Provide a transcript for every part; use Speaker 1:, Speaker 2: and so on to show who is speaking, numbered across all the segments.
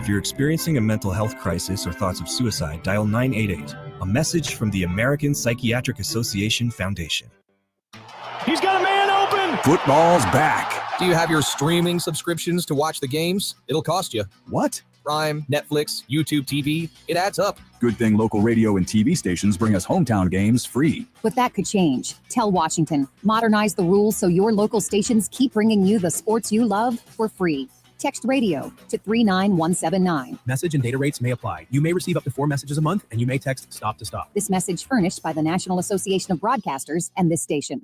Speaker 1: If you're experiencing a mental health crisis or thoughts of suicide, dial 988. A message from the American Psychiatric Association Foundation.
Speaker 2: He's got a man open!
Speaker 3: Football's back.
Speaker 4: Do you have your streaming subscriptions to watch the games? It'll cost you.
Speaker 3: What?
Speaker 4: Prime, Netflix, YouTube TV, it adds up.
Speaker 3: Good thing local radio and TV stations bring us hometown games free.
Speaker 5: But that could change. Tell Washington. Modernize the rules so your local stations keep bringing you the sports you love for free. Text radio to 39179.
Speaker 6: Message and data rates may apply. You may receive up to 4 messages a month, and you may text stop to stop.
Speaker 5: This message furnished by the National Association of Broadcasters and this station.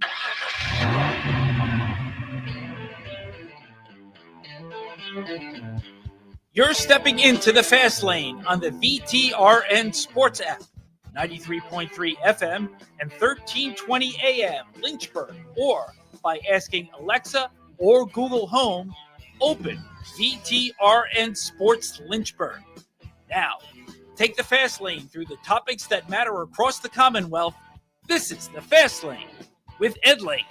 Speaker 7: You're stepping into the fast lane on the VTRN Sports app, 93.3 FM and 1320 AM Lynchburg, or by asking Alexa or Google Home, open VTRN Sports Lynchburg. Now, take the fast lane through the topics that matter across the Commonwealth. This is the Fast Lane with Ed Lane.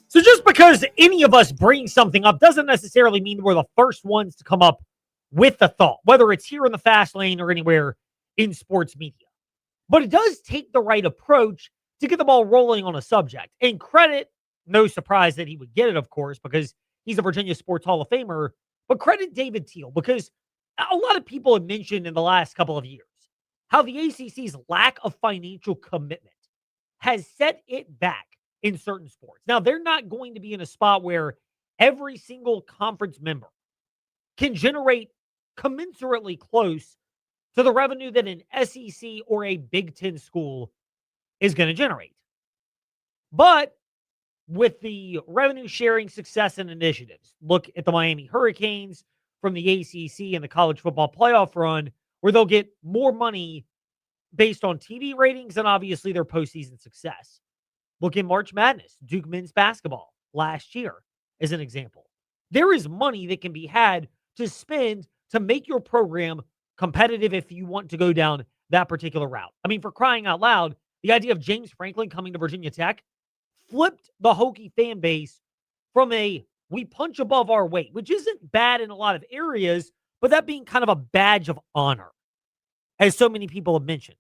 Speaker 2: So just because any of us bring something up doesn't necessarily mean we're the first ones to come up with the thought, whether it's here in the fast lane or anywhere in sports media. But it does take the right approach to get the ball rolling on a subject. And credit, no surprise that he would get it, of course, because he's a Virginia Sports Hall of Famer. But credit David Teel, because a lot of people have mentioned in the last couple of years how the ACC's lack of financial commitment has set it back in certain sports. Now, they're not going to be in a spot where every single conference member can generate commensurately close to the revenue that an SEC or a Big Ten school is going to generate. But with the revenue sharing success and initiatives, look at the Miami Hurricanes from the ACC and the college football playoff run, where they'll get more money based on TV ratings and obviously their postseason success. Look at March Madness, Duke men's basketball last year as an example. There is money that can be had to spend to make your program competitive if you want to go down that particular route. I mean, for crying out loud, the idea of James Franklin coming to Virginia Tech flipped the Hokie fan base from a we punch above our weight, which isn't bad in a lot of areas, but that being kind of a badge of honor, as so many people have mentioned,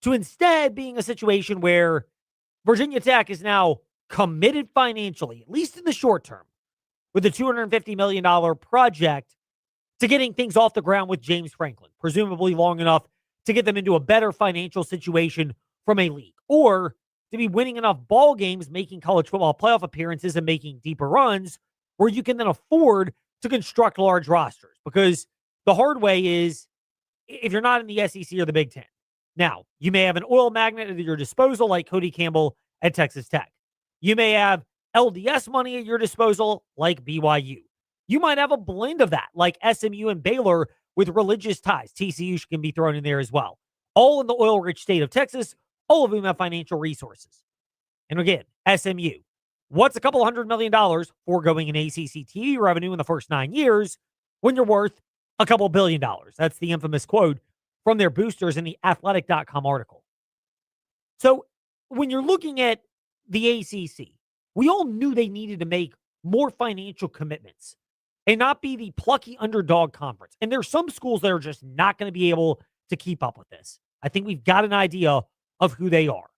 Speaker 2: to instead being a situation where Virginia Tech is now committed financially, at least in the short term, with a $250 million project to getting things off the ground with James Franklin, presumably long enough to get them into a better financial situation from a league, or to be winning enough ball games, making college football playoff appearances and making deeper runs where you can then afford to construct large rosters. Because the hard way is if you're not in the SEC or the Big Ten. Now, you may have an oil magnet at your disposal like Cody Campbell at Texas Tech. You may have LDS money at your disposal like BYU. You might have a blend of that like SMU and Baylor with religious ties. TCU can be thrown in there as well. All in the oil-rich state of Texas, all of whom have financial resources. And again, SMU. What's a couple $100 million foregoing an ACC TV revenue in the first 9 years when you're worth a couple $1 billion? That's the infamous quote from their boosters in the athletic.com article. So when you're looking at the ACC, we all knew they needed to make more financial commitments and not be the plucky underdog conference. And there's some schools that are just not going to be able to keep up with this. I think we've got an idea of who they are.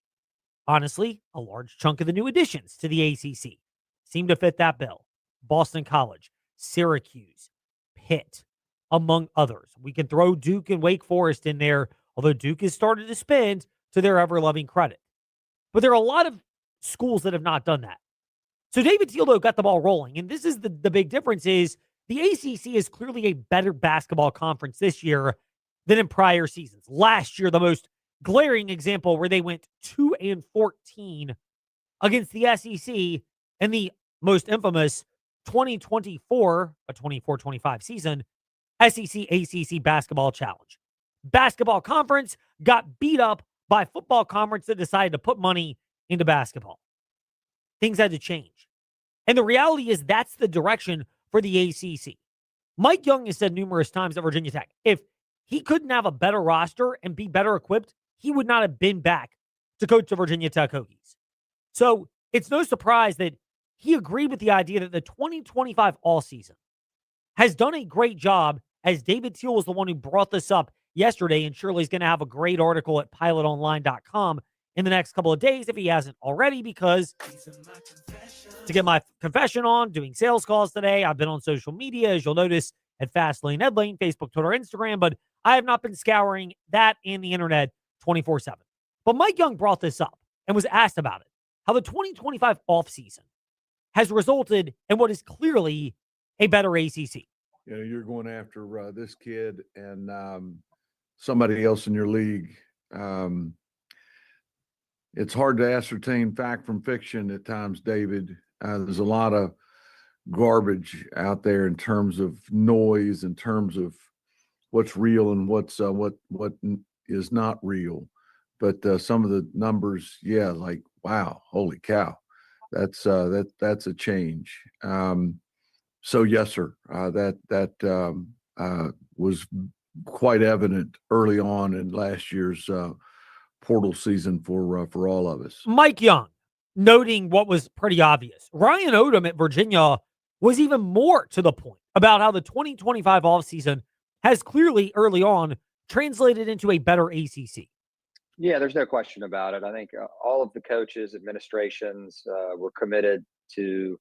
Speaker 2: Honestly, a large chunk of the new additions to the ACC seem to fit that bill. Boston College, Syracuse, Pitt, among others. We can throw Duke and Wake Forest in there, although Duke has started to spend to their ever-loving credit. But there are a lot of schools that have not done that. So David Teel, though, got the ball rolling. And this is the big difference is the ACC is clearly a better basketball conference this year than in prior seasons. Last year, the most glaring example where they went 2-14 against the SEC in the most infamous 2024, a 24-25 season, SEC ACC basketball challenge. Basketball conference got beat up by football conference that decided to put money into basketball. Things had to change. And the reality is that's the direction for the ACC. Mike Young has said numerous times at Virginia Tech, if he couldn't have a better roster and be better equipped, he would not have been back to coach the Virginia Tech Hokies. So it's no surprise that he agreed with the idea that the 2025 all season has done a great job, as David Teal was the one who brought this up yesterday, and surely he's going to have a great article at pilotonline.com in the next couple of days if he hasn't already, because to get my confession on, doing sales calls today, I've been on social media, as you'll notice, at Fastlane, Headlane, Facebook, Twitter, Instagram, but I have not been scouring that and the internet 24/7. But Mike Young brought this up and was asked about it, how the 2025 offseason has resulted in what is clearly a better ACC.
Speaker 8: You know, you're going after this kid and somebody else in your league. It's hard to ascertain fact from fiction at times, David. There's a lot of garbage out there in terms of noise, in terms of what's real and what is not real. But some of the numbers, yeah, like, wow, holy cow, that's a change. So yes, sir, that was quite evident early on in last year's portal season for all of us.
Speaker 2: Mike Young noting what was pretty obvious. Ryan Odom at Virginia was even more to the point about how the 2025 offseason has clearly early on translated into a better ACC.
Speaker 9: Yeah, there's no question about it. I think all of the coaches, administrations were committed to,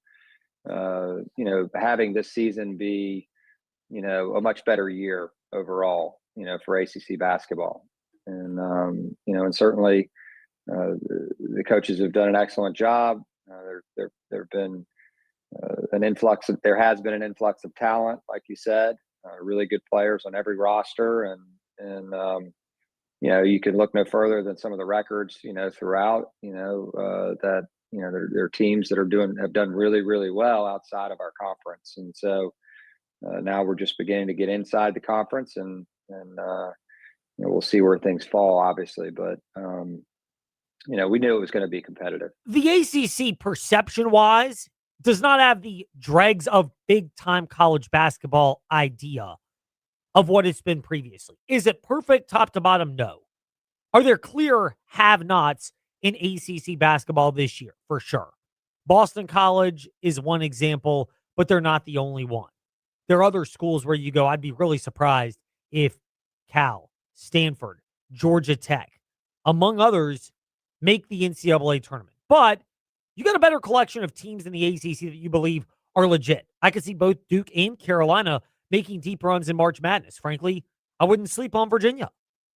Speaker 9: having this season be, a much better year overall, for ACC basketball. And, and certainly the coaches have done an excellent job. There've been there has been an influx of talent, like you said, really good players on every roster. And you can look no further than some of the records, throughout, that, there are teams that have done really, really well outside of our conference. And so now we're just beginning to get inside the conference and we'll see where things fall, obviously. But, we knew it was going to be competitive.
Speaker 2: The ACC, perception-wise, does not have the dregs of big-time college basketball idea of what it's been previously. Is it perfect top to bottom? No. Are there clear have-nots in ACC basketball this year? For sure. Boston College is one example, but they're not the only one. There are other schools where you go, I'd be really surprised if Cal, Stanford, Georgia Tech, among others, make the NCAA tournament. But you got a better collection of teams in the ACC that you believe are legit. I could see both Duke and Carolina making deep runs in March Madness. Frankly, I wouldn't sleep on Virginia.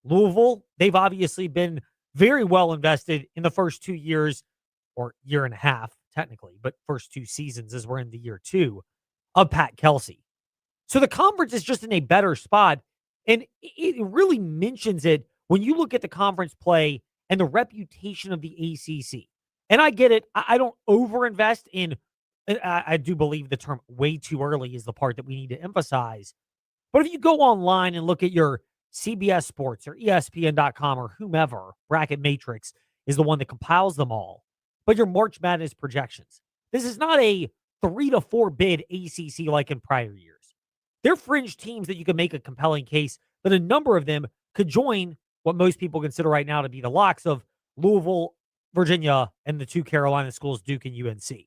Speaker 2: Louisville, they've obviously been very well invested in the first 2 years, or year and a half, technically, but first 2 seasons as we're in the year 2 of Pat Kelsey. So the conference is just in a better spot. And it really mentions it when you look at the conference play and the reputation of the ACC. And I get it. I don't overinvest in, I do believe the term way too early is the part that we need to emphasize. But if you go online and look at your CBS Sports or ESPN.com or whomever, Bracket Matrix is the one that compiles them all, but your March Madness projections. This is not a 3 to 4 bid ACC like in prior years. They're fringe teams that you can make a compelling case that a number of them could join what most people consider right now to be the locks of Louisville, Virginia, and the 2 Carolina schools, Duke and UNC.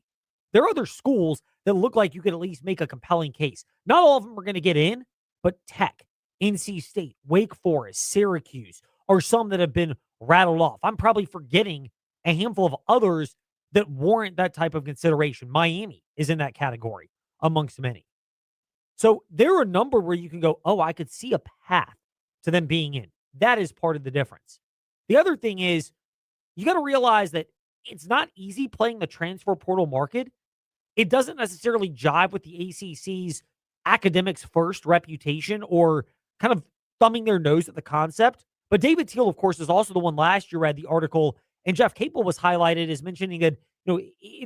Speaker 2: There are other schools that look like you could at least make a compelling case. Not all of them are going to get in, but Tech, NC State, Wake Forest, Syracuse are some that have been rattled off. I'm probably forgetting a handful of others that warrant that type of consideration. Miami is in that category amongst many. So there are a number where you can go, oh, I could see a path to them being in. That is part of the difference. The other thing is you got to realize that it's not easy playing the transfer portal market. It doesn't necessarily jive with the ACC's academics first reputation or kind of thumbing their nose at the concept. But David Teal, of course, is also the one last year read the article, and Jeff Capel was highlighted as mentioning that,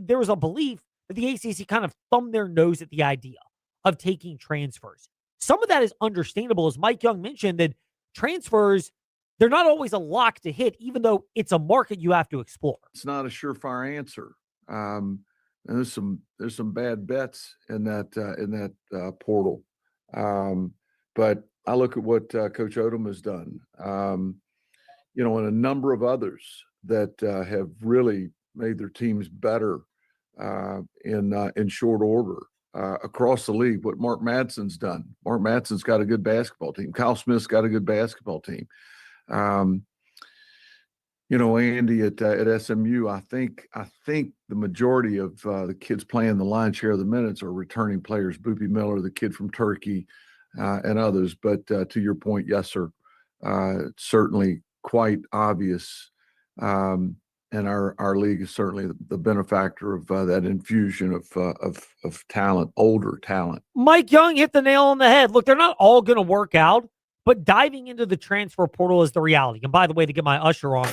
Speaker 2: there was a belief that the ACC kind of thumbed their nose at the idea of taking transfers. Some of that is understandable, as Mike Young mentioned, that transfers, they're not always a lock to hit, even though it's a market you have to explore.
Speaker 8: It's not a surefire answer. And there's some bad bets in that portal. But I look at what Coach Odom has done, and a number of others that have really made their teams better in short order. across the league what Mark Madsen's done. Mark Madsen's got a good basketball team. Kyle Smith's got a good basketball team. Andy at SMU, I think the majority of the kids playing the lion's share of the minutes are returning players. Boopie Miller, the kid from Turkey, and others. But to your point, yes, sir, certainly quite obvious. And our league is certainly the benefactor of that infusion of talent, older talent.
Speaker 2: Mike Young hit the nail on the head. Look, they're not all going to work out, but diving into the transfer portal is the reality. And by the way, to get my usher on,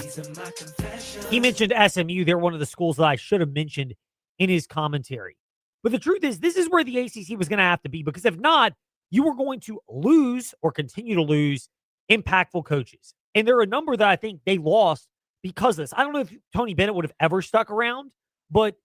Speaker 2: he mentioned SMU. They're one of the schools that I should have mentioned in his commentary. But the truth is, this is where the ACC was going to have to be, because if not, you were going to lose or continue to lose impactful coaches. And there are a number that I think they lost because of this. I don't know if Tony Bennett would have ever stuck around, but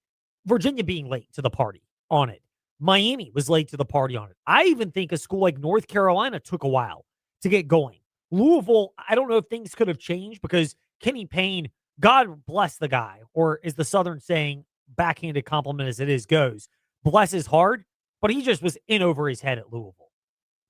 Speaker 2: Virginia being late to the party on it. Miami was late to the party on it. I even think a school like North Carolina took a while to get going. Louisville, I don't know if things could have changed because Kenny Payne, God bless the guy, or is the Southern saying, backhanded compliment as it is goes, bless his heart, but he just was in over his head at Louisville.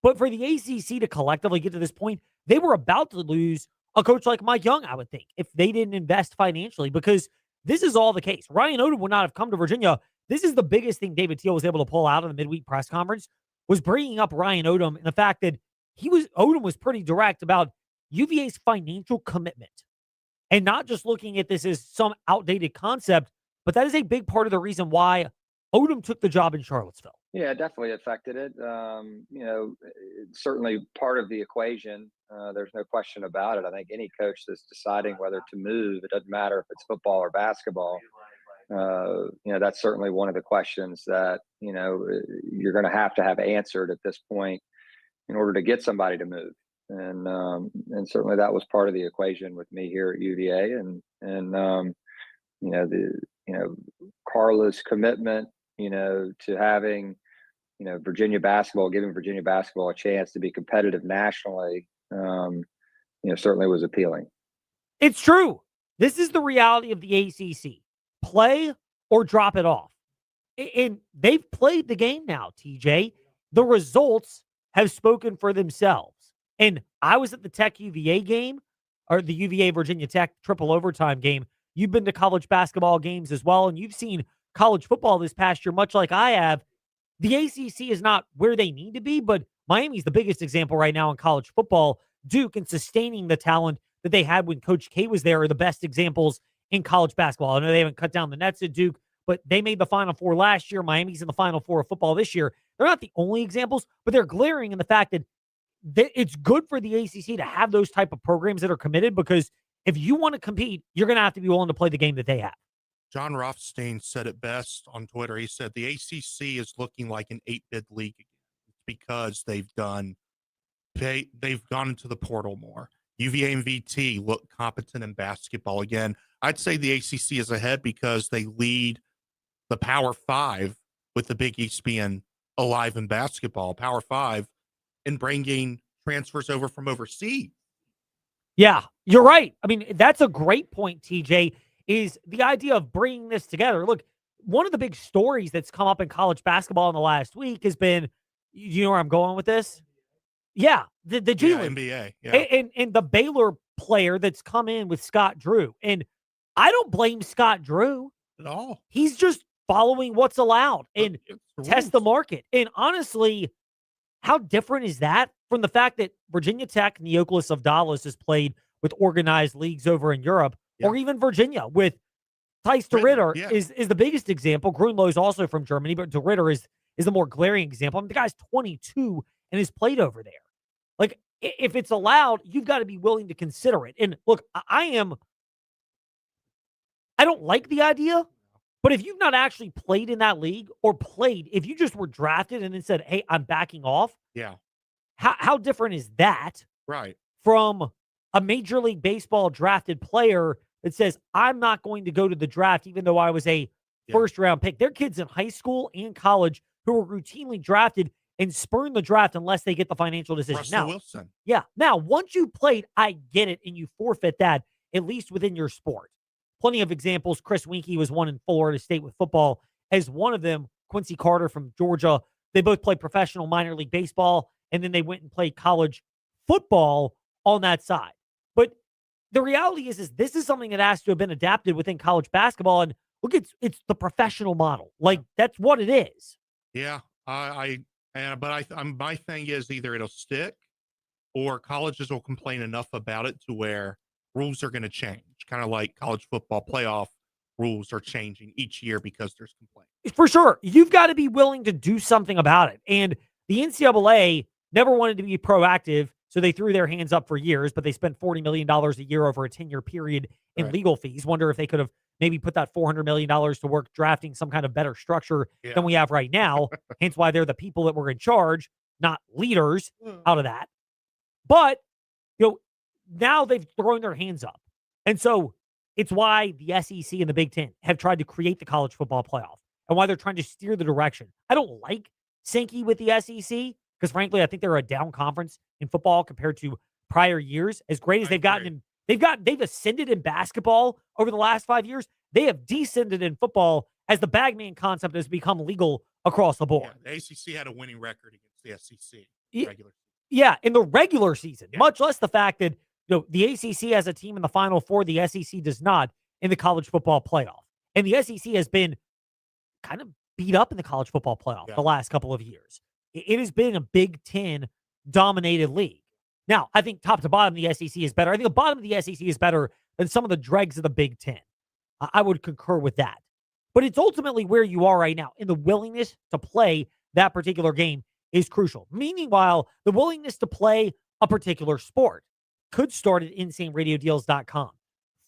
Speaker 2: But for the ACC to collectively get to this point, they were about to lose a coach like Mike Young, I would think, if they didn't invest financially, because this is all the case. Ryan Odom would not have come to Virginia. This is the biggest thing David Teal was able to pull out of the midweek press conference, was bringing up Ryan Odom and the fact that Odom was pretty direct about UVA's financial commitment and not just looking at this as some outdated concept, but that is a big part of the reason why Odom took the job in Charlottesville.
Speaker 9: Yeah, it definitely affected it. It's certainly part of the equation. There's no question about it. I think any coach that's deciding whether to move, it doesn't matter if it's football or basketball. That's certainly one of the questions that, you're going to have answered at this point in order to get somebody to move. And certainly that was part of the equation with me here at UVA. Carla's commitment, to having, Virginia basketball, giving Virginia basketball a chance to be competitive nationally, certainly was appealing.
Speaker 2: It's true. This is the reality of the ACC. Play or drop it off. And they've played the game now, TJ. The results have spoken for themselves. And I was at the Tech UVA game, or the UVA Virginia Tech triple overtime game. You've been to college basketball games as well, and you've seen college football this past year, much like I have. The ACC is not where they need to be, but Miami's the biggest example right now in college football. Duke and sustaining the talent that they had when Coach K was there are the best examples in college basketball. I know they haven't cut down the nets at Duke, but they made the Final Four last year. Miami's in the Final Four of football this year. They're not the only examples, but they're glaring in the fact that it's good for the ACC to have those type of programs that are committed, because if you want to compete, you're going to have to be willing to play the game that they have.
Speaker 10: John Rothstein said it best on Twitter. He said the ACC is looking like an 8-bid league because they've gone into the portal more. UVA and VT look competent in basketball again. I'd say the ACC is ahead because they lead the Power Five, with the Big East being alive in basketball. Power Five in bringing transfers over from overseas.
Speaker 2: Yeah, you're right. I mean, that's a great point, TJ, is the idea of bringing this together. Look, one of the big stories that's come up in college basketball in the last week has been, you know where I'm going with this? Yeah, the G League.
Speaker 10: NBA. Yeah.
Speaker 2: And the Baylor player that's come in with Scott Drew. And I don't blame Scott Drew
Speaker 10: at all.
Speaker 2: He's just following what's allowed and test the market. And honestly, how different is that from the fact that Virginia Tech, Neopolis of Dallas, has played with organized leagues over in Europe, or even Virginia with Tice DeRitter is the biggest example. Grunlow is also from Germany, but DeRitter is the more glaring example. I mean, the guy's 22 and has played over there. Like, if it's allowed, you've got to be willing to consider it. And look, I don't like the idea, but if you've not actually played in that league, or played, if you just were drafted and then said, hey, I'm backing off.
Speaker 10: Yeah.
Speaker 2: How different is that?
Speaker 10: Right.
Speaker 2: From a Major League Baseball drafted player that says, I'm not going to go to the draft, even though I was a first round pick. There are kids in high school and college who are routinely drafted and spurn the draft unless they get the financial decision.
Speaker 10: Russell Wilson.
Speaker 2: Yeah. Now, once you played, I get it, and you forfeit that, at least within your sport. Plenty of examples. Chris Winkie was one in Florida State with football as one of them, Quincy Carter from Georgia. They both played professional minor league baseball, and then they went and played college football on that side. But the reality is this is something that has to have been adapted within college basketball. And look, it's the professional model. Like, that's what it is.
Speaker 10: Yeah, my thing is either it'll stick or colleges will complain enough about it to where rules are going to change, kind of like college football playoff rules are changing each year because there's complaints.
Speaker 2: For sure. You've got to be willing to do something about it. And the NCAA never wanted to be proactive, so they threw their hands up for years, but they spent $40 million a year over a 10-year period in legal fees. Wonder if they could have maybe put that $400 million to work drafting some kind of better structure than we have right now. Hence why they're the people that were in charge, not leaders out of that. But, now they've thrown their hands up. And so it's why the SEC and the Big Ten have tried to create the college football playoff and why they're trying to steer the direction. I don't like Sankey with the SEC because, frankly, I think they're a down conference in football compared to prior years. As great as they've gotten they've ascended in basketball over the last 5 years. They have descended in football as the bagman concept has become legal across the board.
Speaker 10: Yeah, the ACC had a winning record against the SEC regular.
Speaker 2: Yeah, in the regular season, much less the fact that the ACC has a team in the Final Four, the SEC does not in the college football playoff. And the SEC has been kind of beat up in the college football playoff the last couple of years. It has been a Big Ten dominated league. Now, I think top to bottom, the SEC is better. I think the bottom of the SEC is better than some of the dregs of the Big Ten. I would concur with that. But it's ultimately where you are right now, and the willingness to play that particular game is crucial. Meanwhile, the willingness to play a particular sport could start at InsaneRadioDeals.com.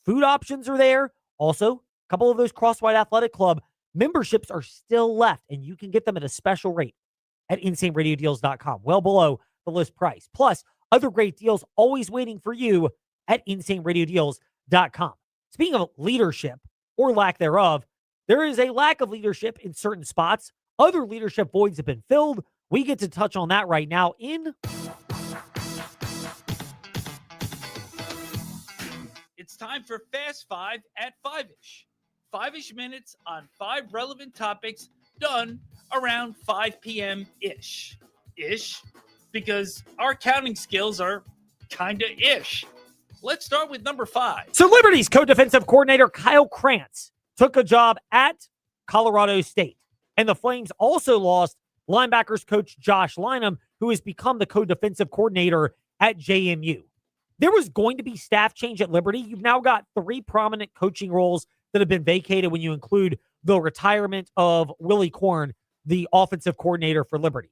Speaker 2: Food options are there. Also, a couple of those Crosswhite Athletic Club memberships are still left, and you can get them at a special rate at InsaneRadioDeals.com, well below the list price. Plus, other great deals always waiting for you at InsaneRadioDeals.com. Speaking of leadership, or lack thereof, there is a lack of leadership in certain spots. Other leadership voids have been filled. We get to touch on that right now in...
Speaker 7: It's time for Fast Five at Five-ish. Five-ish minutes on 5 relevant topics done around 5 p.m.-ish. Ish, because our counting skills are kind of ish. Let's start with number 5.
Speaker 2: So Liberty's co-defensive coordinator Kyle Krantz took a job at Colorado State. And the Flames also lost linebackers coach Josh Lynham, who has become the co-defensive coordinator at JMU. There was going to be staff change at Liberty. You've now got 3 prominent coaching roles that have been vacated when you include the retirement of Willie Korn, the offensive coordinator for Liberty.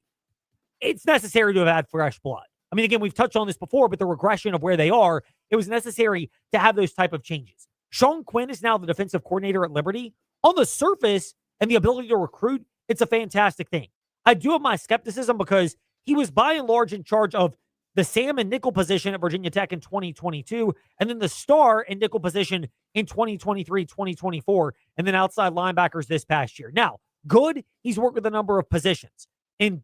Speaker 2: It's necessary to have had fresh blood. I mean, again, we've touched on this before, but the regression of where they are, it was necessary to have those type of changes. Sean Quinn is now the defensive coordinator at Liberty. On the surface and the ability to recruit, it's a fantastic thing. I do have my skepticism because he was by and large in charge of the Sam and nickel position at Virginia Tech in 2022, and then the star and nickel position in 2023, 2024, and then outside linebackers this past year. Now, good, he's worked with a number of positions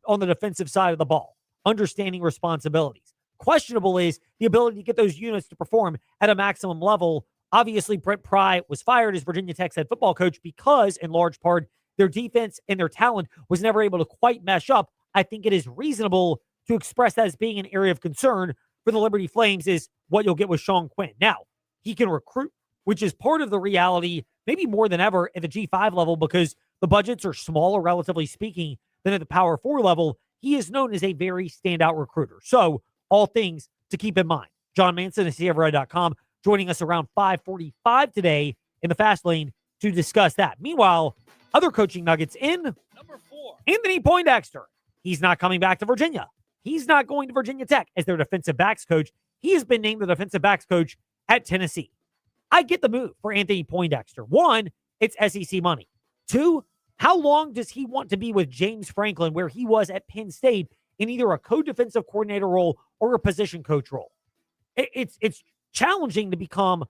Speaker 2: on the defensive side of the ball, understanding responsibilities. Questionable is the ability to get those units to perform at a maximum level. Obviously, Brent Pry was fired as Virginia Tech's head football coach because, in large part, their defense and their talent was never able to quite mesh up. I think it is reasonable to express that as being an area of concern for the Liberty Flames is what you'll get with Sean Quinn. Now, he can recruit, which is part of the reality, maybe more than ever at the G5 level because the budgets are smaller, relatively speaking, than at the Power 4 level. He is known as a very standout recruiter. So, all things to keep in mind. John Manson of CFRI.com joining us around 5:45 today in the Fast Lane to discuss that. Meanwhile, other coaching nuggets in
Speaker 7: number 4.
Speaker 2: Anthony Poindexter. He's not coming back to Virginia. He's not going to Virginia Tech as their defensive backs coach. He has been named the defensive backs coach at Tennessee. I get the move for Anthony Poindexter. 1, it's SEC money. 2, how long does he want to be with James Franklin where he was at Penn State in either a co-defensive coordinator role or a position coach role? It's challenging to become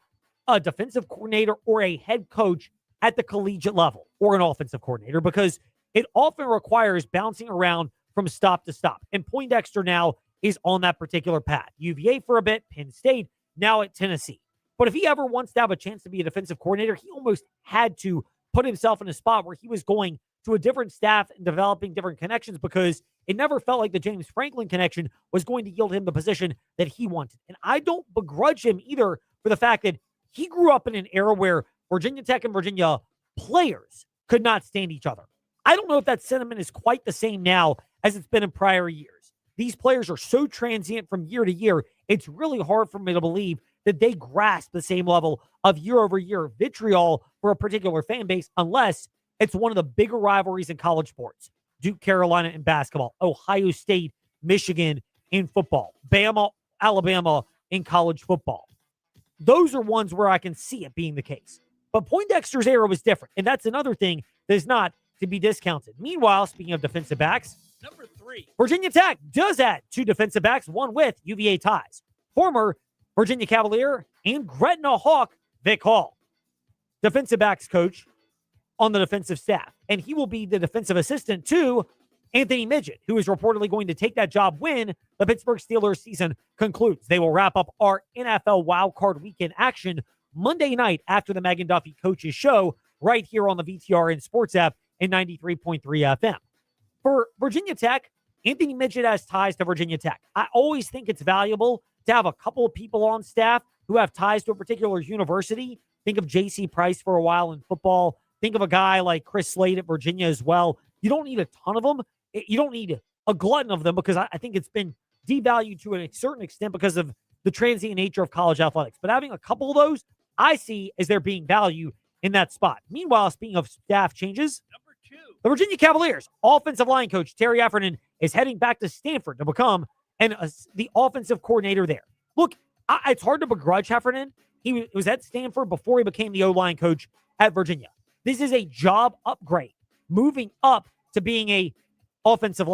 Speaker 2: a defensive coordinator or a head coach at the collegiate level or an offensive coordinator because it often requires bouncing around from stop to stop. And Poindexter now is on that particular path. UVA for a bit, Penn State, now at Tennessee. But if he ever wants to have a chance to be a defensive coordinator, he almost had to put himself in a spot where he was going to a different staff and developing different connections because it never felt like the James Franklin connection was going to yield him the position that he wanted. And I don't begrudge him either for the fact that he grew up in an era where Virginia Tech and Virginia players could not stand each other. I don't know if that sentiment is quite the same now as it's been in prior years. These players are so transient from year to year, it's really hard for me to believe that they grasp the same level of year-over-year vitriol for a particular fan base unless it's one of the bigger rivalries in college sports. Duke, Carolina in basketball, Ohio State, Michigan in football, Bama, Alabama in college football. Those are ones where I can see it being the case. But Poindexter's era was different, and that's another thing that is not to be discounted. Meanwhile, speaking of defensive backs,
Speaker 7: Number 3.
Speaker 2: Virginia Tech does add 2 defensive backs, one with UVA ties. Former Virginia Cavalier and Gretna Hawk, Vic Hall. Defensive backs coach on the defensive staff. And he will be the defensive assistant to Anthony Midget, who is reportedly going to take that job when the Pittsburgh Steelers season concludes. They will wrap up our NFL Wildcard Weekend action Monday night after the Megan Duffy Coaches Show right here on the VTRN Sports app in 93.3 FM. For Virginia Tech, Anthony Midget has ties to Virginia Tech. I always think it's valuable to have a couple of people on staff who have ties to a particular university. Think of J.C. Price for a while in football. Think of a guy like Chris Slade at Virginia as well. You don't need a ton of them. You don't need a glutton of them because I think it's been devalued to a certain extent because of the transient nature of college athletics. But having a couple of those, I see as there being value in that spot. Meanwhile, speaking of staff changes,
Speaker 7: Number 2.
Speaker 2: the Virginia Cavaliers offensive line coach Terry Effernan is heading back to Stanford to become the offensive coordinator there. Look, it's hard to begrudge Heffernan. He was at Stanford before he became the O-line coach at Virginia. This is a job upgrade, moving up to being an offensive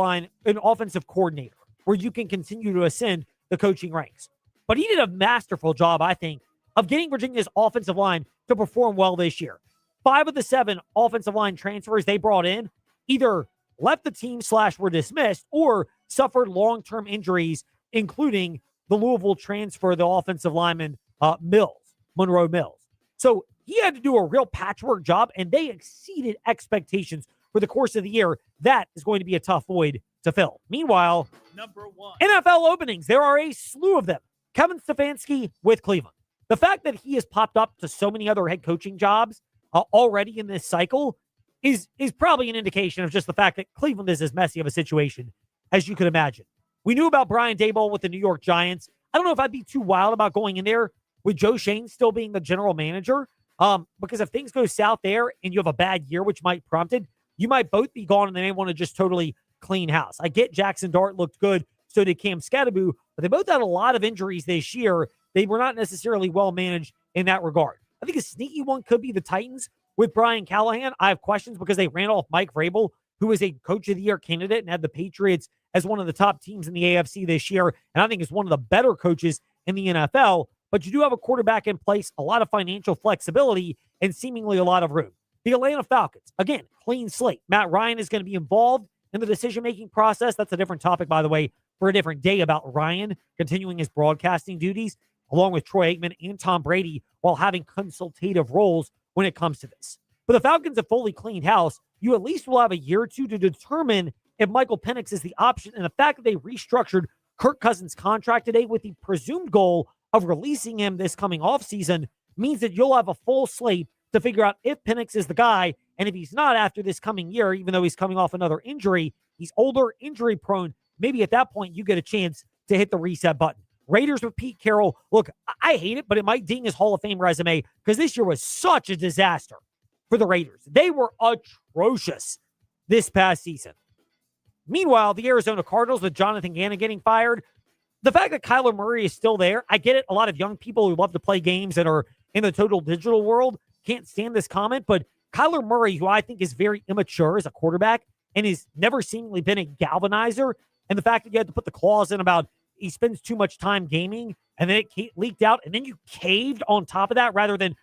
Speaker 2: coordinator where you can continue to ascend the coaching ranks. But he did a masterful job, I think, of getting Virginia's offensive line to perform well this year. 5 of the 7 offensive line transfers they brought in either left the team / were dismissed or suffered long-term injuries, including the Louisville transfer, the offensive lineman Monroe Mills. So he had to do a real patchwork job, and they exceeded expectations for the course of the year. That is going to be a tough void to fill. Meanwhile,
Speaker 7: Number 1.
Speaker 2: NFL openings, there are a slew of them. Kevin Stefanski with Cleveland. The fact that he has popped up to so many other head coaching jobs already in this cycle is probably an indication of just the fact that Cleveland is as messy of a situation as you could imagine. We knew about Brian Daboll with the New York Giants. I don't know if I'd be too wild about going in there with Joe Shane still being the general manager, because if things go south there and you have a bad year, which might prompt it, you might both be gone and they may want to just totally clean house. I get Jackson Dart looked good, so did Cam Scatterbo, but they both had a lot of injuries this year. They were not necessarily well managed in that regard. I think a sneaky one could be the Titans with Brian Callahan. I have questions because they ran off Mike Vrabel, who was a Coach of the Year candidate and had the Patriots as one of the top teams in the AFC this year, and I think is one of the better coaches in the NFL. But you do have a quarterback in place, a lot of financial flexibility, and seemingly a lot of room. The Atlanta Falcons, again, clean slate. Matt Ryan is going to be involved in the decision-making process. That's a different topic, by the way, for a different day about Ryan continuing his broadcasting duties, along with Troy Aikman and Tom Brady, while having consultative roles when it comes to this. But the Falcons have fully cleaned house. You at least will have a year or two to determine if Michael Penix is the option. And the fact that they restructured Kirk Cousins' contract today with the presumed goal of releasing him this coming offseason means that you'll have a full slate to figure out if Penix is the guy. And if he's not after this coming year, even though he's coming off another injury, he's older, injury prone, maybe at that point you get a chance to hit the reset button. Raiders with Pete Carroll. Look, I hate it, but it might ding his Hall of Fame resume because this year was such a disaster for the Raiders. They were atrocious this past season. Meanwhile, the Arizona Cardinals with Jonathan Gannon getting fired. The fact that Kyler Murray is still there, I get it. A lot of young people who love to play games and are in the total digital world can't stand this comment, but Kyler Murray, who I think is very immature as a quarterback and has never seemingly been a galvanizer, and the fact that you had to put the clause in about he spends too much time gaming, and then it leaked out, and then you caved on top of that rather than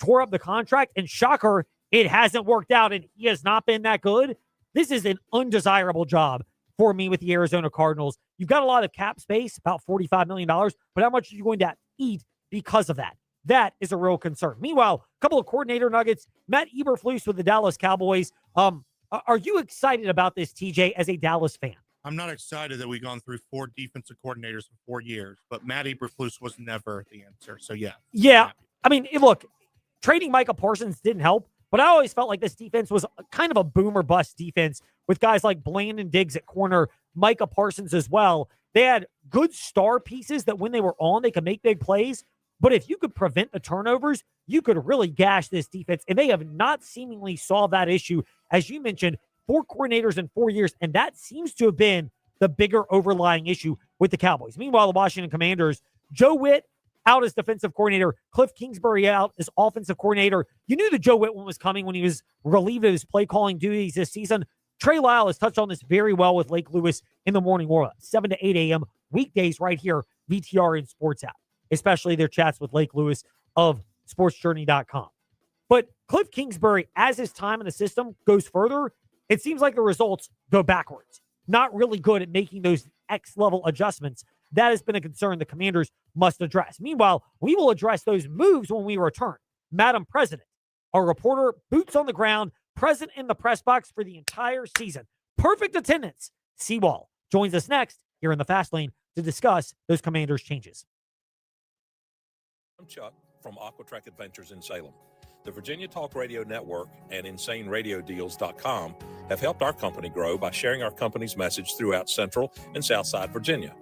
Speaker 2: tore up the contract. And shocker, it hasn't worked out, and he has not been that good. This is an undesirable job for me with the Arizona Cardinals. You've got a lot of cap space, about $45 million, but how much are you going to eat because of that? That is a real concern. Meanwhile, a couple of coordinator nuggets. Matt Eberflus with the Dallas Cowboys. Are you excited about this, TJ, as a Dallas fan?
Speaker 10: I'm not excited that we've gone through 4 defensive coordinators in 4 years, but Matt Eberflus was never the answer. So, yeah.
Speaker 2: Yeah. I mean, look, trading Micah Parsons didn't help, but I always felt like this defense was kind of a boom or bust defense with guys like Blandon Diggs at corner, Micah Parsons as well. They had good star pieces that when they were on, they could make big plays. But if you could prevent the turnovers, you could really gash this defense. And they have not seemingly solved that issue. As you mentioned, 4 coordinators in 4 years, and that seems to have been the bigger overlying issue with the Cowboys. Meanwhile, the Washington Commanders, Joe Witt out as defensive coordinator, Cliff Kingsbury out as offensive coordinator. You knew the Joe Witt one was coming when he was relieved of his play calling duties this season. Trey Lyle has touched on this very well with Lake Lewis in the morning warm-up, 7 to 8 a.m. weekdays right here, VTR and Sports app, especially their chats with Lake Lewis of sportsjourney.com. But Cliff Kingsbury, as his time in the system goes further, it seems like the results go backwards. Not really good at making those X-level adjustments. That has been a concern the Commanders must address. Meanwhile, we will address those moves when we return. Madam President, our reporter, boots on the ground, present in the press box for the entire season. Perfect attendance. Seawall joins us next here in the Fast Lane to discuss those Commanders changes.
Speaker 11: I'm Chuck from Aquatrack Adventures in Salem. The Virginia Talk Radio Network and InsaneRadioDeals.com have helped our company grow by sharing our company's message throughout Central and Southside Virginia.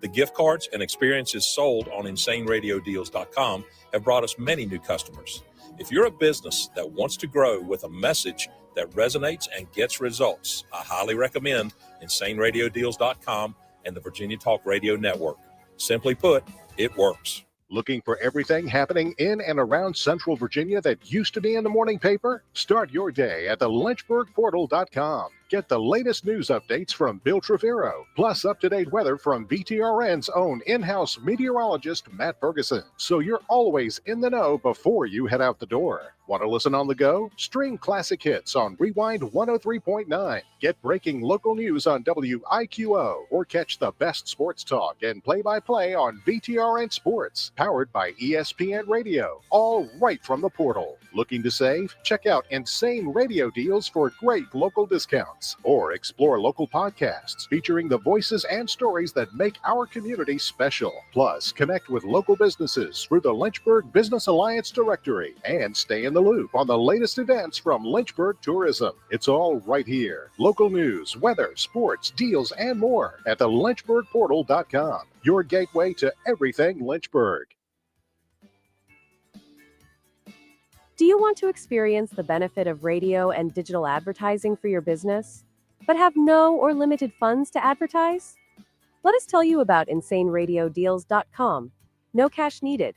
Speaker 11: The gift cards and experiences sold on InsaneRadioDeals.com have brought us many new customers. If you're a business that wants to grow with a message that resonates and gets results, I highly recommend InsaneRadioDeals.com and the Virginia Talk Radio Network. Simply put, it works.
Speaker 12: Looking for everything happening in and around Central Virginia that used to be in the morning paper? Start your day at the LynchburgPortal.com. Get the latest news updates from Bill Trevero, plus up-to-date weather from VTRN's own in-house meteorologist, Matt Ferguson. So you're always in the know before you head out the door. Want to listen on the go? Stream classic hits on Rewind 103.9. Get breaking local news on WIQO, or catch the best sports talk and play-by-play on VTRN Sports, powered by ESPN Radio, all right from the portal. Looking to save? Check out Insane Radio Deals for great local discounts, or explore local podcasts featuring the voices and stories that make our community special. Plus, connect with local businesses through the Lynchburg Business Alliance directory and stay in the loop on the latest events from Lynchburg Tourism. It's all right here. Local news, weather, sports, deals, and more at the LynchburgPortal.com, your gateway to everything Lynchburg.
Speaker 13: Do you want to experience the benefit of radio and digital advertising for your business, but have no or limited funds to advertise? Let us tell you about InsaneRadioDeals.com. No cash needed.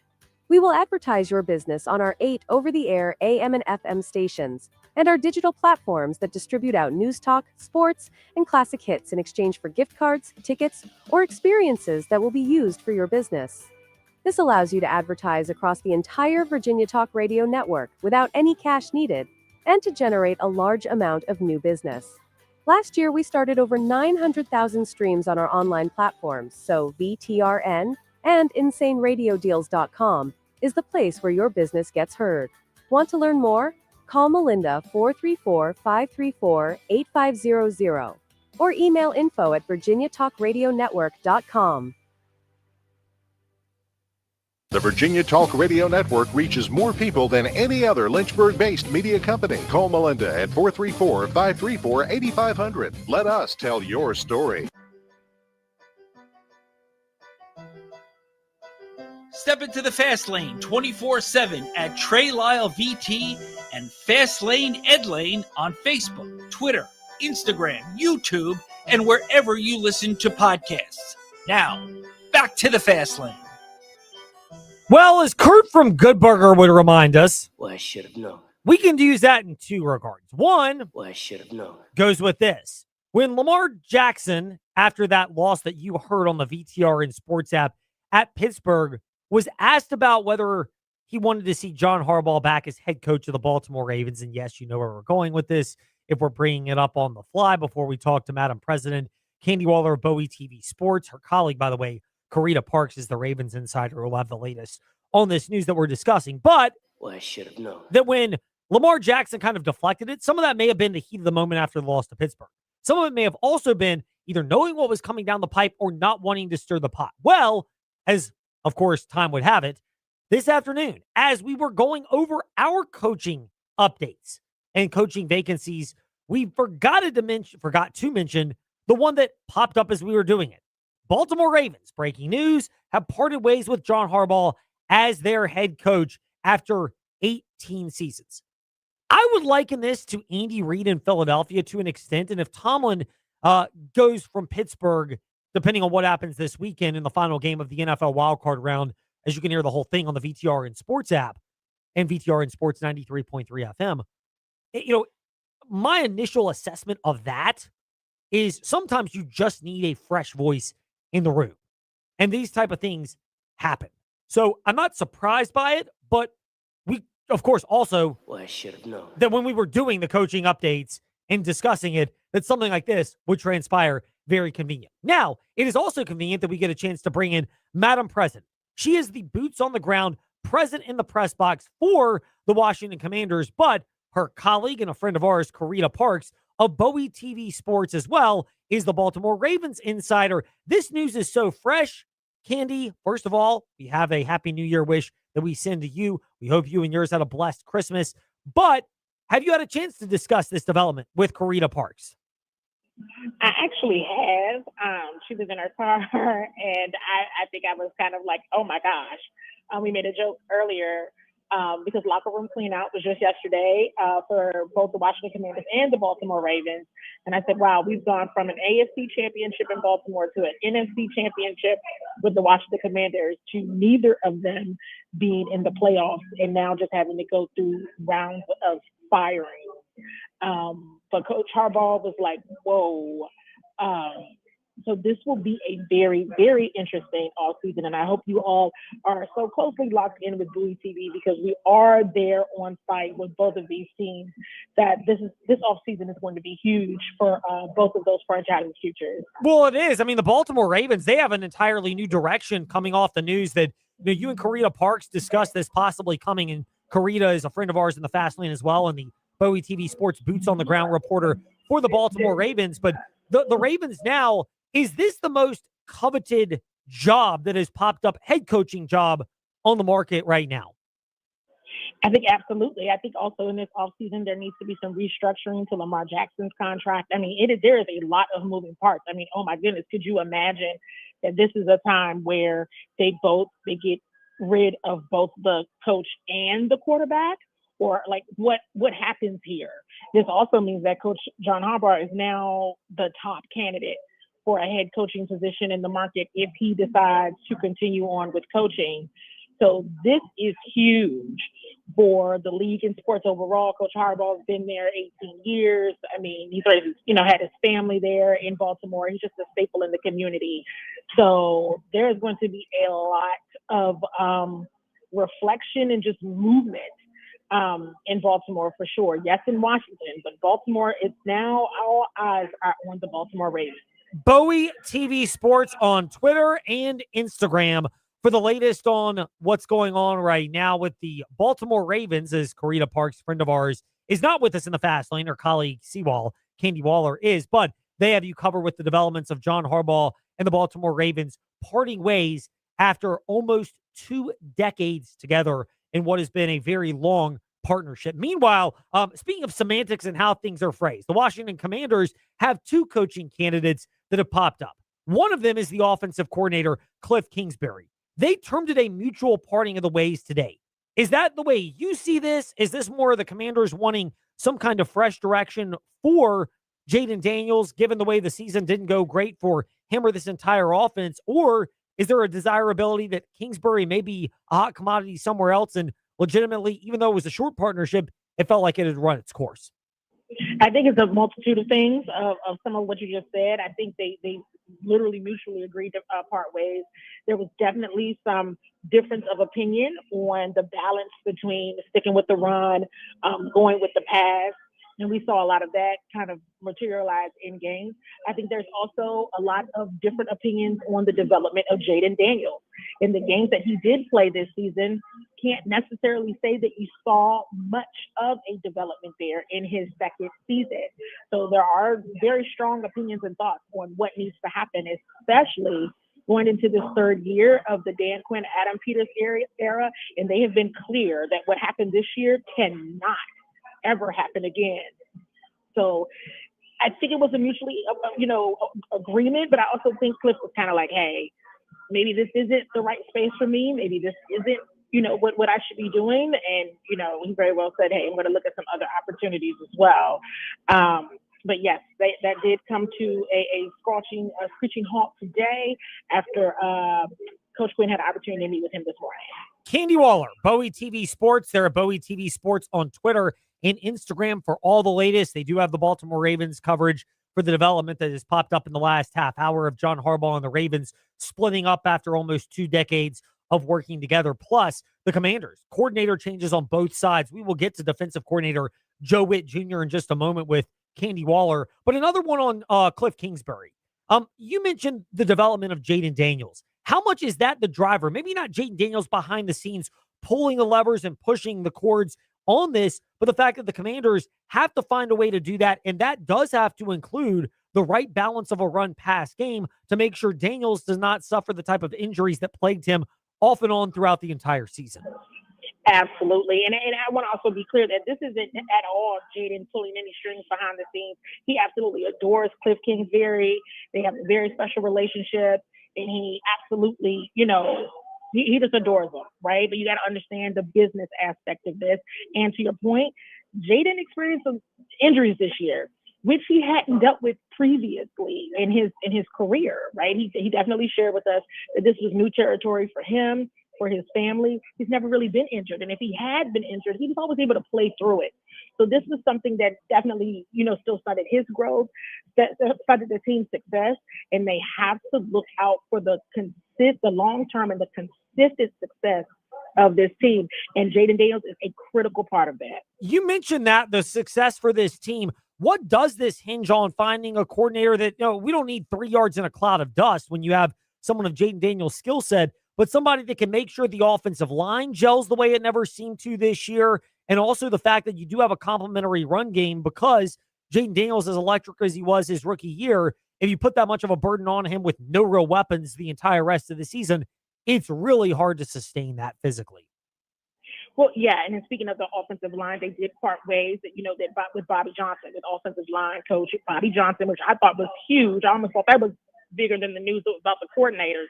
Speaker 13: We will advertise your business on our 8 over-the-air AM and FM stations and our digital platforms that distribute out news talk, sports, and classic hits in exchange for gift cards, tickets, or experiences that will be used for your business. This allows you to advertise across the entire Virginia Talk Radio network without any cash needed and to generate a large amount of new business. Last year, we started over 900,000 streams on our online platforms, so VTRN and InsaneRadioDeals.com is the place where your business gets heard. Want to learn more? Call Melinda 434-534-8500 or email info@VirginiaTalkRadioNetwork.com.
Speaker 12: The Virginia Talk Radio Network reaches more people than any other Lynchburg-based media company. Call Melinda at 434-534-8500. Let us tell your story.
Speaker 7: Step into the Fast Lane 24/7 at Trey Lyle VT and Fast Lane Ed Lane on Facebook, Twitter, Instagram, YouTube, and wherever you listen to podcasts. Now, back to the Fast Lane.
Speaker 2: Well, as Kurt from Good Burger would remind us,
Speaker 14: well, I should have known.
Speaker 2: We can use that in 2 regards. One,
Speaker 14: well, I should have known,
Speaker 2: goes with this. When Lamar Jackson, after that loss that you heard on the VTR and Sports app at Pittsburgh, was asked about whether he wanted to see John Harbaugh back as head coach of the Baltimore Ravens. And yes, you know where we're going with this if we're bringing it up on the fly before we talk to Madam President Candy Waller of Bowie TV Sports. Her colleague, by the way, Karita Parks, is the Ravens insider who will have the latest on this news that we're discussing. But
Speaker 14: well, I should have known
Speaker 2: that when Lamar Jackson kind of deflected it. Some of that may have been the heat of the moment after the loss to Pittsburgh. Some of it may have also been either knowing what was coming down the pipe or not wanting to stir the pot. Well, as of course time would have it, this afternoon, as we were going over our coaching updates and coaching vacancies, we forgot to mention the one that popped up as we were doing it. Baltimore Ravens, breaking news, have parted ways with John Harbaugh as their head coach after 18 seasons. I would liken this to Andy Reid in Philadelphia to an extent, and if Tomlin goes from Pittsburgh, depending on what happens this weekend in the final game of the NFL wildcard round, as you can hear the whole thing on the VTR and Sports app and VTR and Sports 93.3 FM, my initial assessment of that is sometimes you just need a fresh voice in the room. And these type of things happen. So I'm not surprised by it, but we, of course, also
Speaker 14: I should have known
Speaker 2: that when we were doing the coaching updates and discussing it, that something like this would transpire very convenient. Now, it is also convenient that we get a chance to bring in Madam President. She is the boots on the ground present in the press box for the Washington Commanders, but her colleague and a friend of ours, Karita Parks, of Bowie TV Sports as well, is the Baltimore Ravens insider. This news is so fresh. Candy, first of all, we have a Happy New Year wish that we send to you. We hope you and yours had a blessed Christmas. But have you had a chance to discuss this development with Karita Parks?
Speaker 15: I actually have. She was in her car, and I think I was kind of like, oh my gosh. We made a joke earlier because locker room clean out was just yesterday for both the Washington Commanders and the Baltimore Ravens. And I said, wow, we've gone from an AFC championship in Baltimore to an NFC championship with the Washington Commanders to neither of them being in the playoffs and now just having to go through rounds of firing. But Coach Harbaugh was like, whoa. So this will be a very, very interesting offseason. And I hope you all are so closely locked in with Bowie TV because we are there on site with both of these teams that this offseason is going to be huge for both of those franchises' futures.
Speaker 2: Well, it is. I mean, the Baltimore Ravens, they have an entirely new direction coming off the news that you and Karita Parks discussed this possibly coming. And Karita is a friend of ours in the Fast Lane as well, and the Bowie TV Sports boots on the ground reporter for the Baltimore Ravens. But the Ravens now, is this the most coveted job that has popped up, head coaching job on the market right now?
Speaker 15: I think absolutely. I think also in this offseason, there needs to be some restructuring to Lamar Jackson's contract. I mean, there is a lot of moving parts. I mean, oh my goodness, could you imagine that this is a time where they get rid of both the coach and the quarterback? Or like what happens here? This also means that Coach John Harbaugh is now the top candidate for a head coaching position in the market if he decides to continue on with coaching. So this is huge for the league and sports overall. Coach Harbaugh's been there 18 years. I mean, he's already, had his family there in Baltimore. He's just a staple in the community. So there is going to be a lot of reflection and just movement in Baltimore for sure. Yes, in Washington, but Baltimore, it's now all eyes are on the Baltimore Ravens.
Speaker 2: Bowie TV Sports on Twitter and Instagram for the latest on what's going on right now with the Baltimore Ravens, as Karita Parks, friend of ours, is not with us in the Fast Lane. Her colleague Candy Waller is, but they have you covered with the developments of John Harbaugh and the Baltimore Ravens parting ways after almost 2 decades together in what has been a very long partnership. Meanwhile, speaking of semantics and how things are phrased, the Washington Commanders have 2 coaching candidates that have popped up. One of them is the offensive coordinator, Cliff Kingsbury. They termed it a mutual parting of the ways today. Is that the way you see this? Is this more of the Commanders wanting some kind of fresh direction for Jaden Daniels, given the way the season didn't go great for him or this entire offense? Or is there a desirability that Kingsbury may be a hot commodity somewhere else and legitimately, even though it was a short partnership, it felt like it had run its course?
Speaker 15: I think it's a multitude of things of some of what you just said. I think they literally mutually agreed to part ways. There was definitely some difference of opinion on the balance between sticking with the run, going with the pass. And we saw a lot of that kind of materialize in games. I think there's also a lot of different opinions on the development of Jaden Daniels. In the games that he did play this season, can't necessarily say that you saw much of a development there in his second season. So there are very strong opinions and thoughts on what needs to happen, especially going into this third year of the Dan Quinn, Adam Peters era. And they have been clear that what happened this year cannot ever happen again. So I think it was a mutually, agreement, but I also think Cliff was kind of like, hey, maybe this isn't the right space for me. Maybe this isn't, what I should be doing. And, he very well said, hey, I'm going to look at some other opportunities as well. But yes, that did come to a screeching halt today after Coach Quinn had an opportunity to meet with him this morning.
Speaker 2: Candy Waller, Bowie TV Sports. They're at Bowie TV Sports on Twitter and Instagram for all the latest. They do have the Baltimore Ravens coverage for the development that has popped up in the last half hour of John Harbaugh and the Ravens splitting up after almost 2 decades of working together. Plus, the Commanders, coordinator changes on both sides. We will get to defensive coordinator Joe Witt Jr. in just a moment with Candy Waller. But another one on Cliff Kingsbury. You mentioned the development of Jayden Daniels. How much is that the driver? Maybe not Jayden Daniels behind the scenes pulling the levers and pushing the cords on this, but the fact that the Commanders have to find a way to do that, and that does have to include the right balance of a run-pass game to make sure Daniels does not suffer the type of injuries that plagued him off and on throughout the entire season.
Speaker 15: Absolutely. And I want to also be clear that this isn't at all Jayden pulling any strings behind the scenes. He absolutely adores Cliff Kingsbury. They have a very special relationship, and he absolutely, he just adores them, right? But you got to understand the business aspect of this. And to your point, Jayden experienced some injuries this year, which he hadn't dealt with previously in his career, right? He definitely shared with us that this was new territory for him, for his family. He's never really been injured. And if he had been injured, he was always able to play through it. So this was something that definitely, still started his growth, that started the team's success. And they have to look out for the long-term and the consistent success of this team. And Jayden Daniels is a critical part of that.
Speaker 2: You mentioned that, the success for this team. What does this hinge on, finding a coordinator that, we don't need 3 yards in a cloud of dust when you have someone of Jayden Daniels' skill set, but somebody that can make sure the offensive line gels the way it never seemed to this year, and also the fact that you do have a complementary run game, because Jayden Daniels, as electric as he was his rookie year, if you put that much of a burden on him with no real weapons the entire rest of the season, it's really hard to sustain that physically.
Speaker 15: Well, yeah, and then speaking of the offensive line, they did part ways that, with Bobby Johnson, with offensive line coach Bobby Johnson, which I thought was huge. I almost thought that was bigger than the news about the coordinators,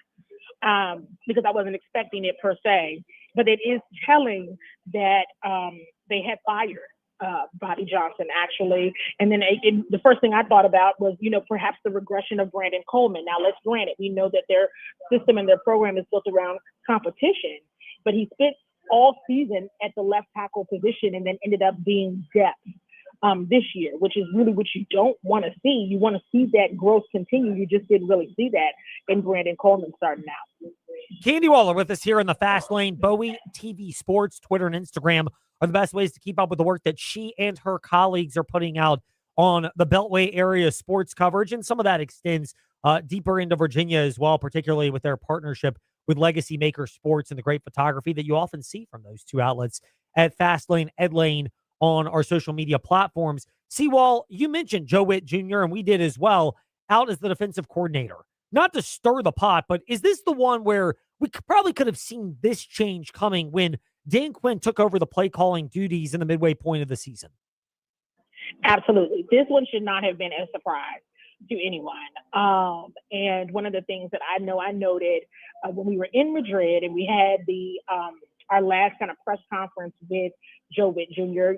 Speaker 15: because I wasn't expecting it per se. But it is telling that they had fired Bobby Johnson, actually. And then the first thing I thought about was, perhaps the regression of Brandon Coleman. Now, let's grant it. We know that their system and their program is built around competition, but he spent all season at the left tackle position and then ended up being depth this year, which is really what you don't want to see. You want to see that growth continue. You just didn't really see that in Brandon Coleman starting out.
Speaker 2: Candy Waller with us here in the Fast Lane. Bowie TV Sports, Twitter and Instagram are the best ways to keep up with the work that she and her colleagues are putting out on the Beltway area sports coverage. And some of that extends deeper into Virginia as well, particularly with their partnership with Legacy Maker Sports and the great photography that you often see from those two outlets at Fast Lane, Ed Lane on our social media platforms. Seawall, you mentioned Joe Witt Jr., and we did as well, out as the defensive coordinator. Not to stir the pot, but is this the one where we probably could have seen this change coming when Dan Quinn took over the play calling duties in the midway point of the season?
Speaker 15: Absolutely. This one should not have been a surprise to anyone. And one of the things that I noted when we were in Madrid and we had our last kind of press conference with Joe Witt Jr.,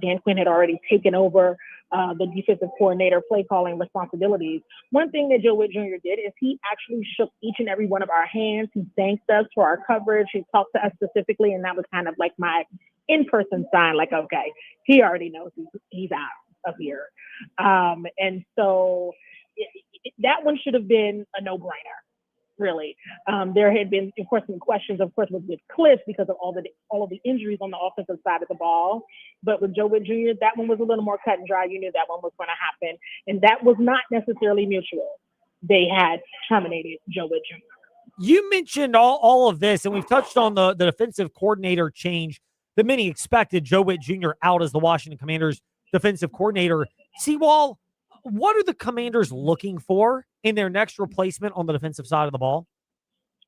Speaker 15: Dan Quinn had already taken over the defensive coordinator play calling responsibilities. One thing that Joe Witt Jr. did is he actually shook each and every one of our hands. He thanked us for our coverage. He talked to us specifically, and that was kind of like my in-person sign, like, okay, he already knows he's out of here. And so that one should have been a no-brainer, really. There had been, of course, some questions, of course, with Cliff because of all of the injuries on the offensive side of the ball. But with Joe Witt Jr., that one was a little more cut and dry. You knew that one was going to happen. And that was not necessarily mutual. They had terminated Joe Witt Jr.
Speaker 2: You mentioned all of this, and we've touched on the defensive coordinator change that many expected. Joe Witt Jr. out as the Washington Commanders defensive coordinator. Seawall, what are the Commanders looking for in their next replacement on the defensive side of the ball?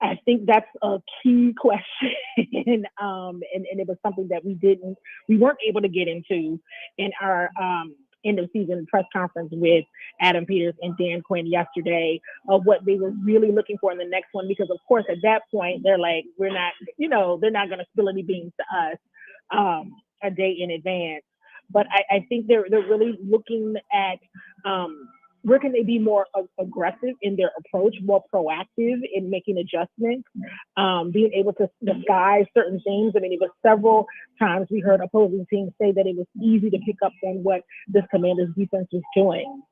Speaker 15: I think that's a key question. And it was something that we weren't able to get into in our end of season press conference with Adam Peters and Dan Quinn yesterday of what they were really looking for in the next one, because of course at that point they're like, we're not, they're not going to spill any beans to us a day in advance. But I think they're really looking at where can they be more aggressive in their approach, more proactive in making adjustments, being able to disguise certain things. I mean, it was several times we heard opposing teams say that it was easy to pick up on what this Commanders defense was doing,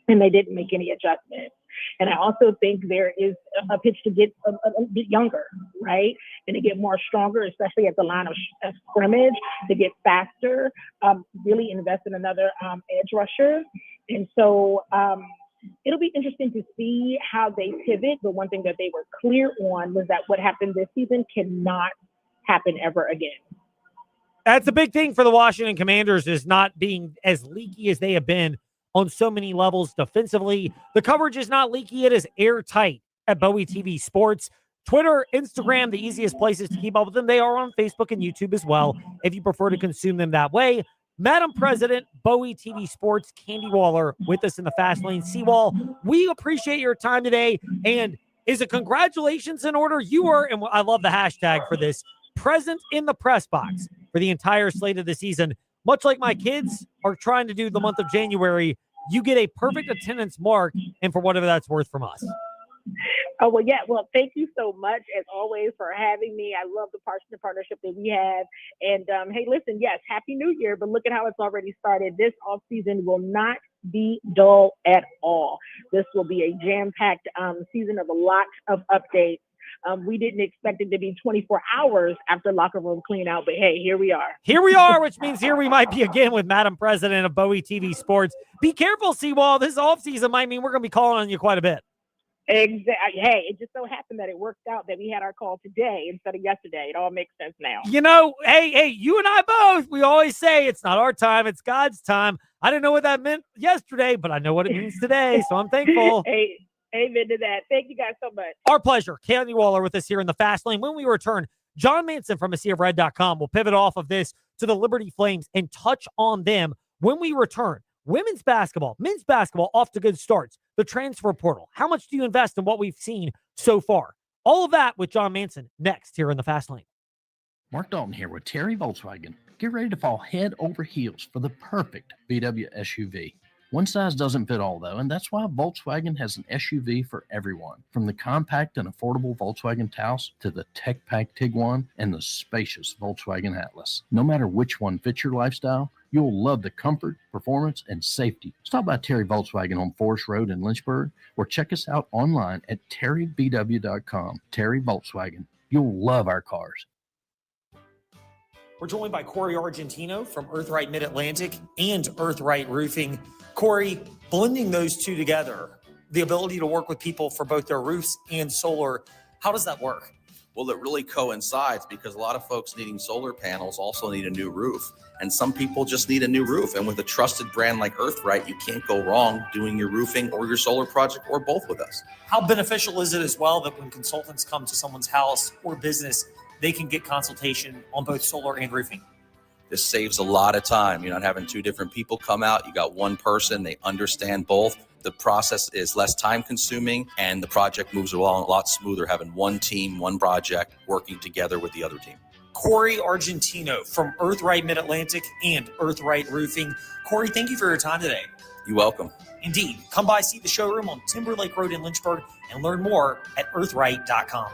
Speaker 15: and they didn't make any adjustments. And I also think there is a pitch to get a bit younger, right? And to get more stronger, especially at the line of scrimmage, to get faster, really invest in another edge rusher. And so it'll be interesting to see how they pivot. But one thing that they were clear on was that what happened this season cannot happen ever again.
Speaker 2: That's a big thing for the Washington Commanders, is not being as leaky as they have been on so many levels defensively. The coverage is not leaky. It is airtight at Bowie TV Sports. Twitter, Instagram, the easiest places to keep up with them. They are on Facebook and YouTube as well, if you prefer to consume them that way. Madam President, Bowie TV Sports, Candy Waller with us in the Fast Lane. Seawall, we appreciate your time today. And is a congratulations in order? You were, and I love the hashtag for this, present in the press box for the entire slate of the season. Much like my kids are trying to do the month of January, you get a perfect attendance mark, and for whatever that's worth from us.
Speaker 15: Oh, well, yeah. Well, thank you so much, as always, for having me. I love the partnership that we have. And, hey, listen, yes, Happy New Year, but look at how it's already started. This offseason will not be dull at all. This will be a jam-packed season of a lot of updates. We didn't expect it to be 24 hours after locker room clean out, but hey, here we are.
Speaker 2: Here we are, which means here we might be again with Madam President of Bowie TV Sports. Be careful, Seawall. This offseason might mean we're going to be calling on you quite a bit.
Speaker 15: Exactly. Hey, it just so happened that it worked out that we had our call today instead of yesterday. It all makes sense now.
Speaker 2: Hey, you and I both, we always say it's not our time, it's God's time. I didn't know what that meant yesterday, but I know what it means today, so I'm thankful.
Speaker 15: Hey, amen to that. Thank you guys so much.
Speaker 2: Our pleasure. Candy Waller with us here in the Fast Lane. When we return, John Manson from AseaofRed.com will pivot off of this to the Liberty Flames and touch on them when we return. Women's basketball, men's basketball off to good starts. The transfer portal. How much do you invest in what we've seen so far? All of that with John Manson next here in the Fast Lane.
Speaker 14: Mark Dalton here with Terry Volkswagen. Get ready to fall head over heels for the perfect VW SUV. One size doesn't fit all, though, and that's why Volkswagen has an SUV for everyone. From the compact and affordable Volkswagen Taos to the tech-packed Tiguan and the spacious Volkswagen Atlas. No matter which one fits your lifestyle, you'll love the comfort, performance, and safety. Stop by Terry Volkswagen on Forest Road in Lynchburg or check us out online at terryvw.com. Terry Volkswagen. You'll love our cars.
Speaker 2: We're joined by Corey Argentino from Earthright Mid-Atlantic and Earthright Roofing. Corey, blending those two together, the ability to work with people for both their roofs and solar, how does that work?
Speaker 16: Well, it really coincides because a lot of folks needing solar panels also need a new roof. And some people just need a new roof. And with a trusted brand like Earthright, you can't go wrong doing your roofing or your solar project or both with us.
Speaker 2: How beneficial is it as well that when consultants come to someone's house or business, they can get consultation on both solar and roofing?
Speaker 16: This saves a lot of time. You're not having two different people come out. You got one person. They understand both. The process is less time consuming and the project moves along a lot smoother, having one team, one project working together with the other team.
Speaker 2: Corey Argentino from Earthright Mid-Atlantic and Earthright Roofing. Corey, thank you for your time today.
Speaker 16: You're welcome.
Speaker 2: Indeed. Come by, see the showroom on Timberlake Road in Lynchburg, and learn more at earthright.com.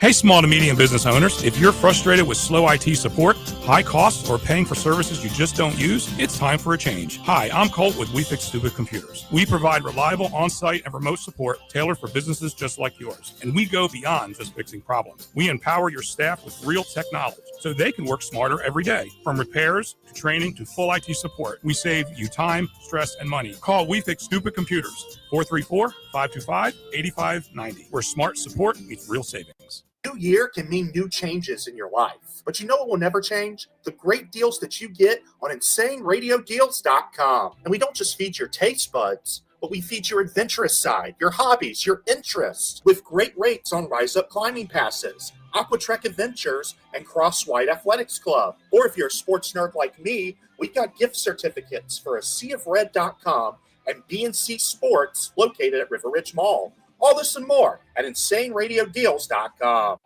Speaker 17: Hey, small to medium business owners, if you're frustrated with slow IT support, high costs, or paying for services you just don't use, it's time for a change. Hi, I'm Colt with We Fix Stupid Computers. We provide reliable on-site and remote support tailored for businesses just like yours. And we go beyond just fixing problems. We empower your staff with real tech knowledge so they can work smarter every day. From repairs to training to full IT support, we save you time, stress, and money. Call We Fix Stupid Computers, 434-525-8590, where smart support meets real savings.
Speaker 18: New year can mean new changes in your life, but you know what will never change? The great deals that you get on InsaneRadioDeals.com. And we don't just feed your taste buds, but we feed your adventurous side, your hobbies, your interests, with great rates on Rise Up Climbing Passes, Aquatrek Adventures, and Cross-White Athletics Club. Or if you're a sports nerd like me, we've got gift certificates for ASeaOfRed.com and BNC Sports located at River Ridge Mall. All this and more at InsaneRadioDeals.com.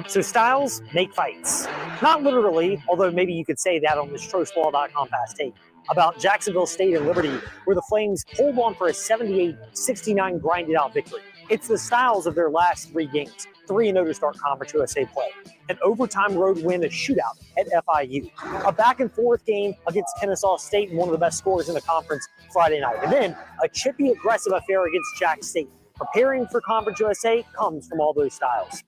Speaker 2: So styles make fights. Not literally, although maybe you could say that on this TroSport.com past tape about Jacksonville State and Liberty, where the Flames hold on for a 78-69 grinded out victory. It's the styles of their last 3 games, 3-0 to start Conference USA play, an overtime road win, a shootout at FIU, a back and forth game against Kennesaw State and one of the best scorers in the conference Friday night, and then a chippy aggressive affair against Jack State. Preparing for Conference USA comes from all those styles.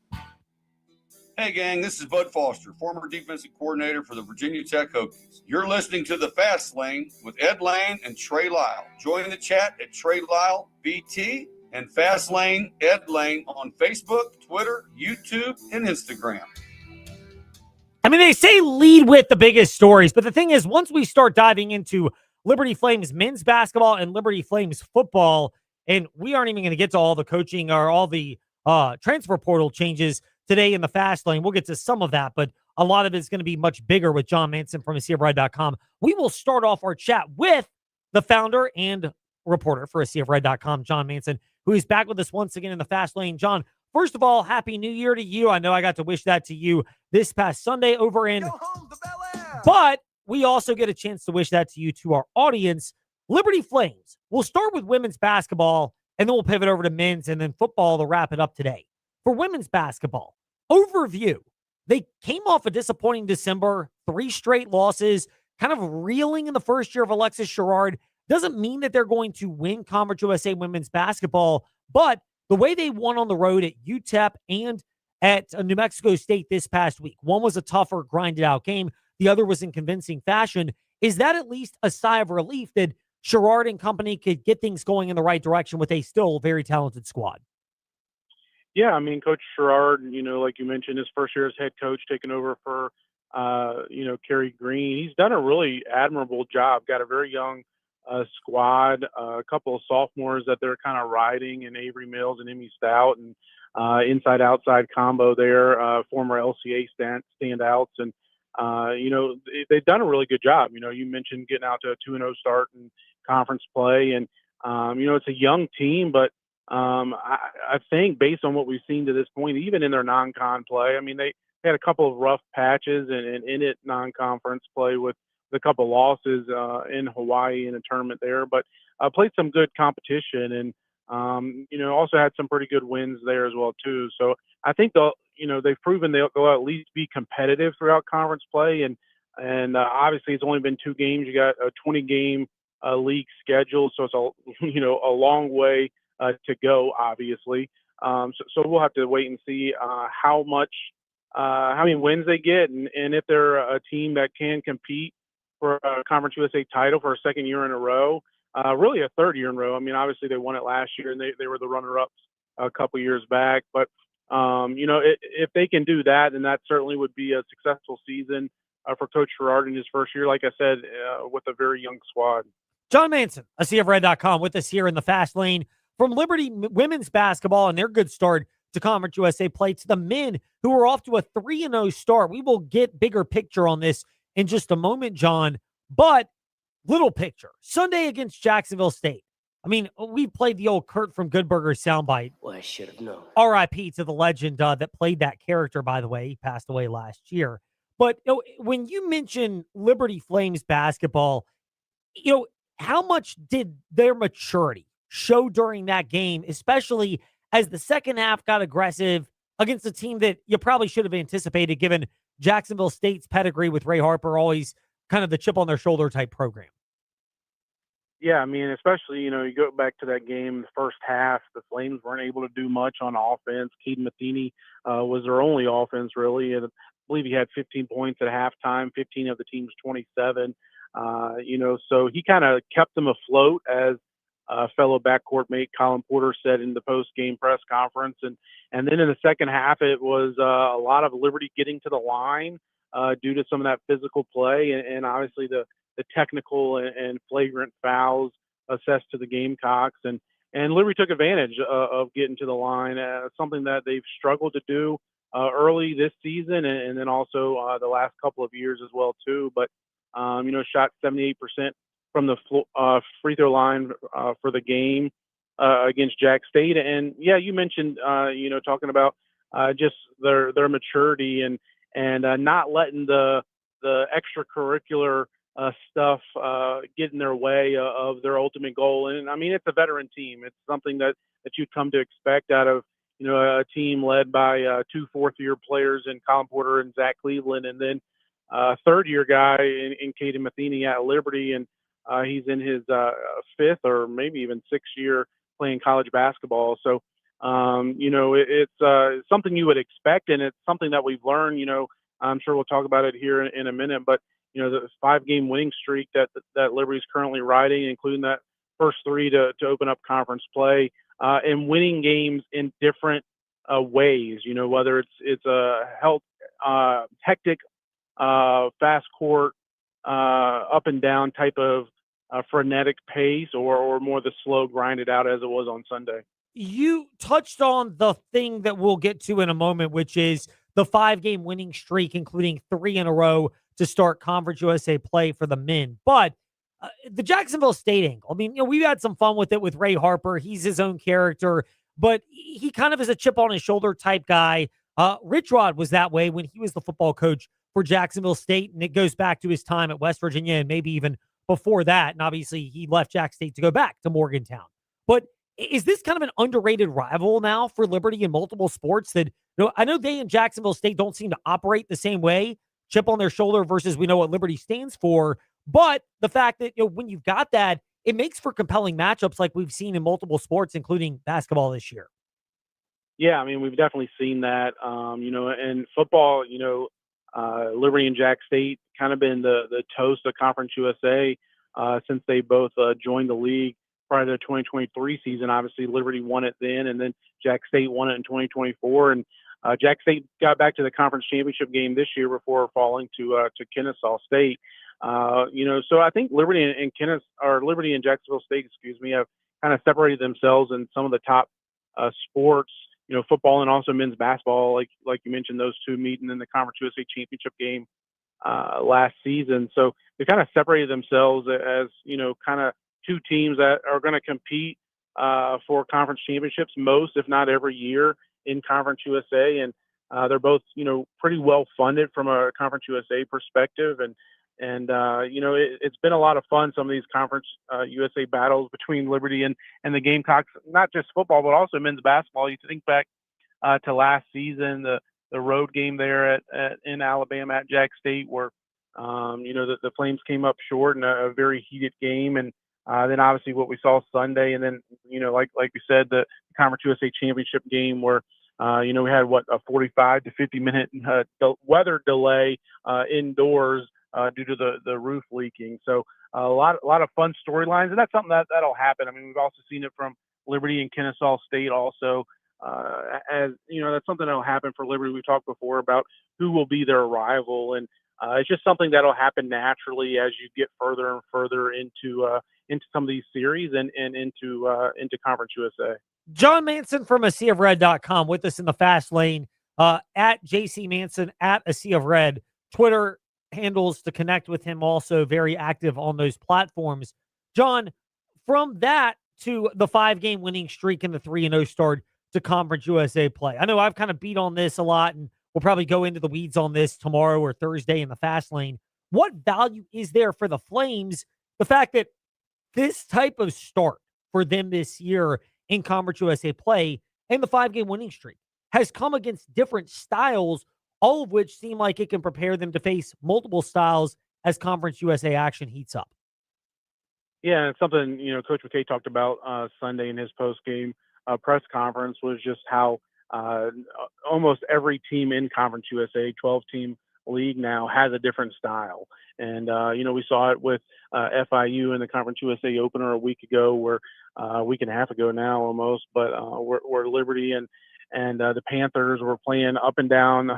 Speaker 19: Hey, gang, this is Bud Foster, former defensive coordinator for the Virginia Tech Hokies. You're listening to The Fast Lane with Ed Lane and Trey Lyle. Join the chat at Trey Lyle BT and Fast Lane Ed Lane on Facebook, Twitter, YouTube, and Instagram.
Speaker 2: I mean, they say lead with the biggest stories, but the thing is, once we start diving into Liberty Flames men's basketball and Liberty Flames football, and we aren't even going to get to all the coaching or all the transfer portal changes today in the Fast Lane. We'll get to some of that, but a lot of it's going to be much bigger with John Manson from ASeaOfRed.com. We will start off our chat with the founder and reporter for ASeaOfRed.com, John Manson, who is back with us once again in the Fast Lane. John, first of all, Happy New Year to you. I know I got to wish that to you this past Sunday over in, but we also get a chance to wish that to you, to our audience. Liberty Flames. We'll start with women's basketball, and then we'll pivot over to men's and then football to wrap it up today. For women's basketball, overview. They came off a disappointing December, 3 straight losses, kind of reeling in the first year of Alexis Sherrard. Doesn't mean that they're going to win Conference USA women's basketball, but the way they won on the road at UTEP and at New Mexico State this past week, one was a tougher, grinded out game. The other was in convincing fashion. Is that at least a sigh of relief that Sherrard and company could get things going in the right direction with a still very talented squad?
Speaker 20: Yeah, I mean, Coach Sherrard, like you mentioned, his first year as head coach, taking over for, Kerry Green. He's done a really admirable job. Got a very young squad, a couple of sophomores that they're kind of riding, in Avery Mills and Emmy Stout, and inside-outside combo there, former LCA standouts. And, they've done a really good job. You mentioned getting out to a 2-0 start in conference play. And, it's a young team, but I think based on what we've seen to this point, even in their non-con play, I mean, they had a couple of rough patches and in it non-conference play with a couple losses in Hawaii in a tournament there, but played some good competition and, also had some pretty good wins there as well too. So I think they've proven they'll at least be competitive throughout conference play. And obviously it's only been 2 games. You got a 20-game league schedule. So it's a long way to go, obviously. So we'll have to wait and see how many wins they get, and if they're a team that can compete for a Conference USA title for a second year in a row, really a third year in a row. I mean, obviously they won it last year, and they were the runner-ups a couple years back. But, if they can do that, then that certainly would be a successful season for Coach Sherrard in his first year, like I said, with a very young squad.
Speaker 2: John Manson, ASeaOfRed.com, with us here in the Fast Lane. From Liberty women's basketball and their good start to Conference USA play to the men who are off to a 3-0 start. We will get bigger picture on this in just a moment, John. But little picture, Sunday against Jacksonville State. I mean, we played the old Kurt from Good Burger soundbite.
Speaker 21: Well, I should have known.
Speaker 2: R.I.P. to the legend that played that character, by the way. He passed away last year. But when you mention Liberty Flames basketball, how much did their maturity show during that game, especially as the second half got aggressive, against a team that you probably should have anticipated given Jacksonville State's pedigree with Ray Harper, always kind of the chip on their shoulder type program.
Speaker 20: Yeah, I mean, especially, you go back to that game, the first half, the Flames weren't able to do much on offense. Caden Matheny was their only offense, really. And I believe he had 15 points at halftime, 15 of the team's 27. So he kind of kept them afloat, as fellow backcourt mate Colin Porter said in the post-game press conference. And then in the second half, it was a lot of Liberty getting to the line due to some of that physical play and obviously the technical and flagrant fouls assessed to the Gamecocks. And Liberty took advantage of getting to the line, something that they've struggled to do early this season and then also the last couple of years as well, too. But, shot 78% from the free throw line for the game against Jack State. And, yeah, you mentioned, talking about just their maturity and not letting the extracurricular stuff get in their way of their ultimate goal. And I mean, it's a veteran team. It's something that you'd come to expect out of, a team led by two fourth-year players in Colin Porter and Zach Cleveland, and then a third-year guy in Caden Matheny at Liberty. And he's in his fifth or maybe even sixth year playing college basketball. So, it's something you would expect, and it's something that we've learned. I'm sure we'll talk about it here in a minute, but the 5-game winning streak that Liberty is currently riding, including that first 3 to open up conference play, and winning games in different ways. Whether it's a hectic, fast court, up and down type of frenetic pace, or more the slow grinded out as it was on Sunday.
Speaker 2: You touched on the thing that we'll get to in a moment, which is the 5-game winning streak, including 3 in a row to start Conference USA play for the men. But the Jacksonville State angle, I mean, we've had some fun with it with Ray Harper. He's his own character, but he kind of is a chip on his shoulder type guy. Rich Rod was that way when he was the football coach for Jacksonville State, and it goes back to his time at West Virginia and maybe even before that. And obviously he left Jack State to go back to Morgantown. But is this kind of an underrated rival now for Liberty in multiple sports that, I know they and Jacksonville State don't seem to operate the same way, chip on their shoulder versus we know what Liberty stands for. But the fact that, when you've got that, it makes for compelling matchups like we've seen in multiple sports, including basketball this year.
Speaker 20: Yeah, I mean, we've definitely seen that, and football, Liberty and Jack State kind of been the toast of Conference USA since they both joined the league prior to the 2023 season. Obviously, Liberty won it then, and then Jack State won it in 2024. And Jack State got back to the conference championship game this year before falling to Kennesaw State. So I think Liberty and Jacksonville State, have kind of separated themselves in some of the top sports, football and also men's basketball, like you mentioned, those two meeting in the Conference USA championship game last season. So they kind of separated themselves as, kind of two teams that are going to compete for conference championships most, if not every year in Conference USA. And they're both, pretty well funded from a Conference USA perspective. And it's been a lot of fun, some of these Conference USA battles between Liberty and the Gamecocks, not just football, but also men's basketball. You think back to last season, the road game there in Alabama at Jack State, where, the Flames came up short in a very heated game. And then obviously what we saw Sunday. And then, like we said, the Conference USA championship game where, we had a 45 to 50 minute weather delay indoors due to the roof leaking. So a lot of fun storylines, and that's something that'll happen. I mean, we've also seen it from Liberty and Kennesaw State also. As that's something that'll happen for Liberty. We talked before about who will be their rival, and it's just something that'll happen naturally as you get further and further into some of these series and into Conference USA.
Speaker 2: John Manson from ASeaofRed.com with us in the fast lane, at JC Manson, at A Sea of Red. Twitter handles to connect with him, also very active on those platforms. John, from that to the 5-game winning streak and the 3-0 start to Conference USA play. I know I've kind of beat on this a lot, and we'll probably go into the weeds on this tomorrow or Thursday in the fast lane. What value is there for the Flames, the fact that this type of start for them this year in Conference USA play and the 5-game winning streak? has come against different styles, all of which seem like it can prepare them to face multiple styles as Conference USA action heats up.
Speaker 20: Yeah, it's something, Coach McKay talked about Sunday in his post-game press conference, was just how almost every team in Conference USA, 12-team league now, has a different style. And, we saw it with FIU in the Conference USA opener a week ago, a week and a half ago now almost, but where Liberty and the Panthers were playing up and down,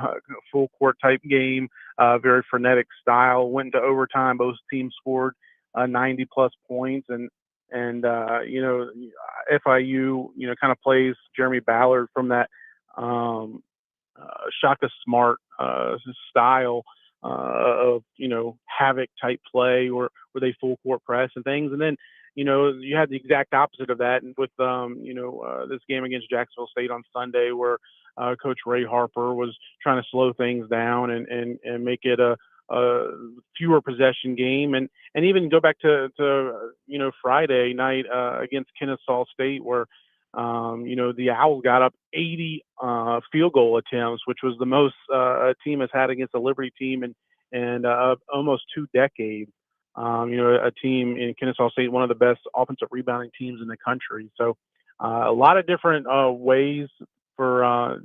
Speaker 20: full court type game, very frenetic style, went into overtime. Both teams scored 90 plus points, and FIU, kind of plays Jeremy Ballard from that Shaka Smart style of, havoc type play where they full court press and things. And then, you had the exact opposite of that with, this game against Jacksonville State on Sunday, where Coach Ray Harper was trying to slow things down and make it a fewer possession game, and even go back to Friday night against Kennesaw State, where the Owls got up 80 field goal attempts, which was the most a team has had against a Liberty team in almost 2 decades. A team in Kennesaw State, one of the best offensive rebounding teams in the country. So a lot of different ways for a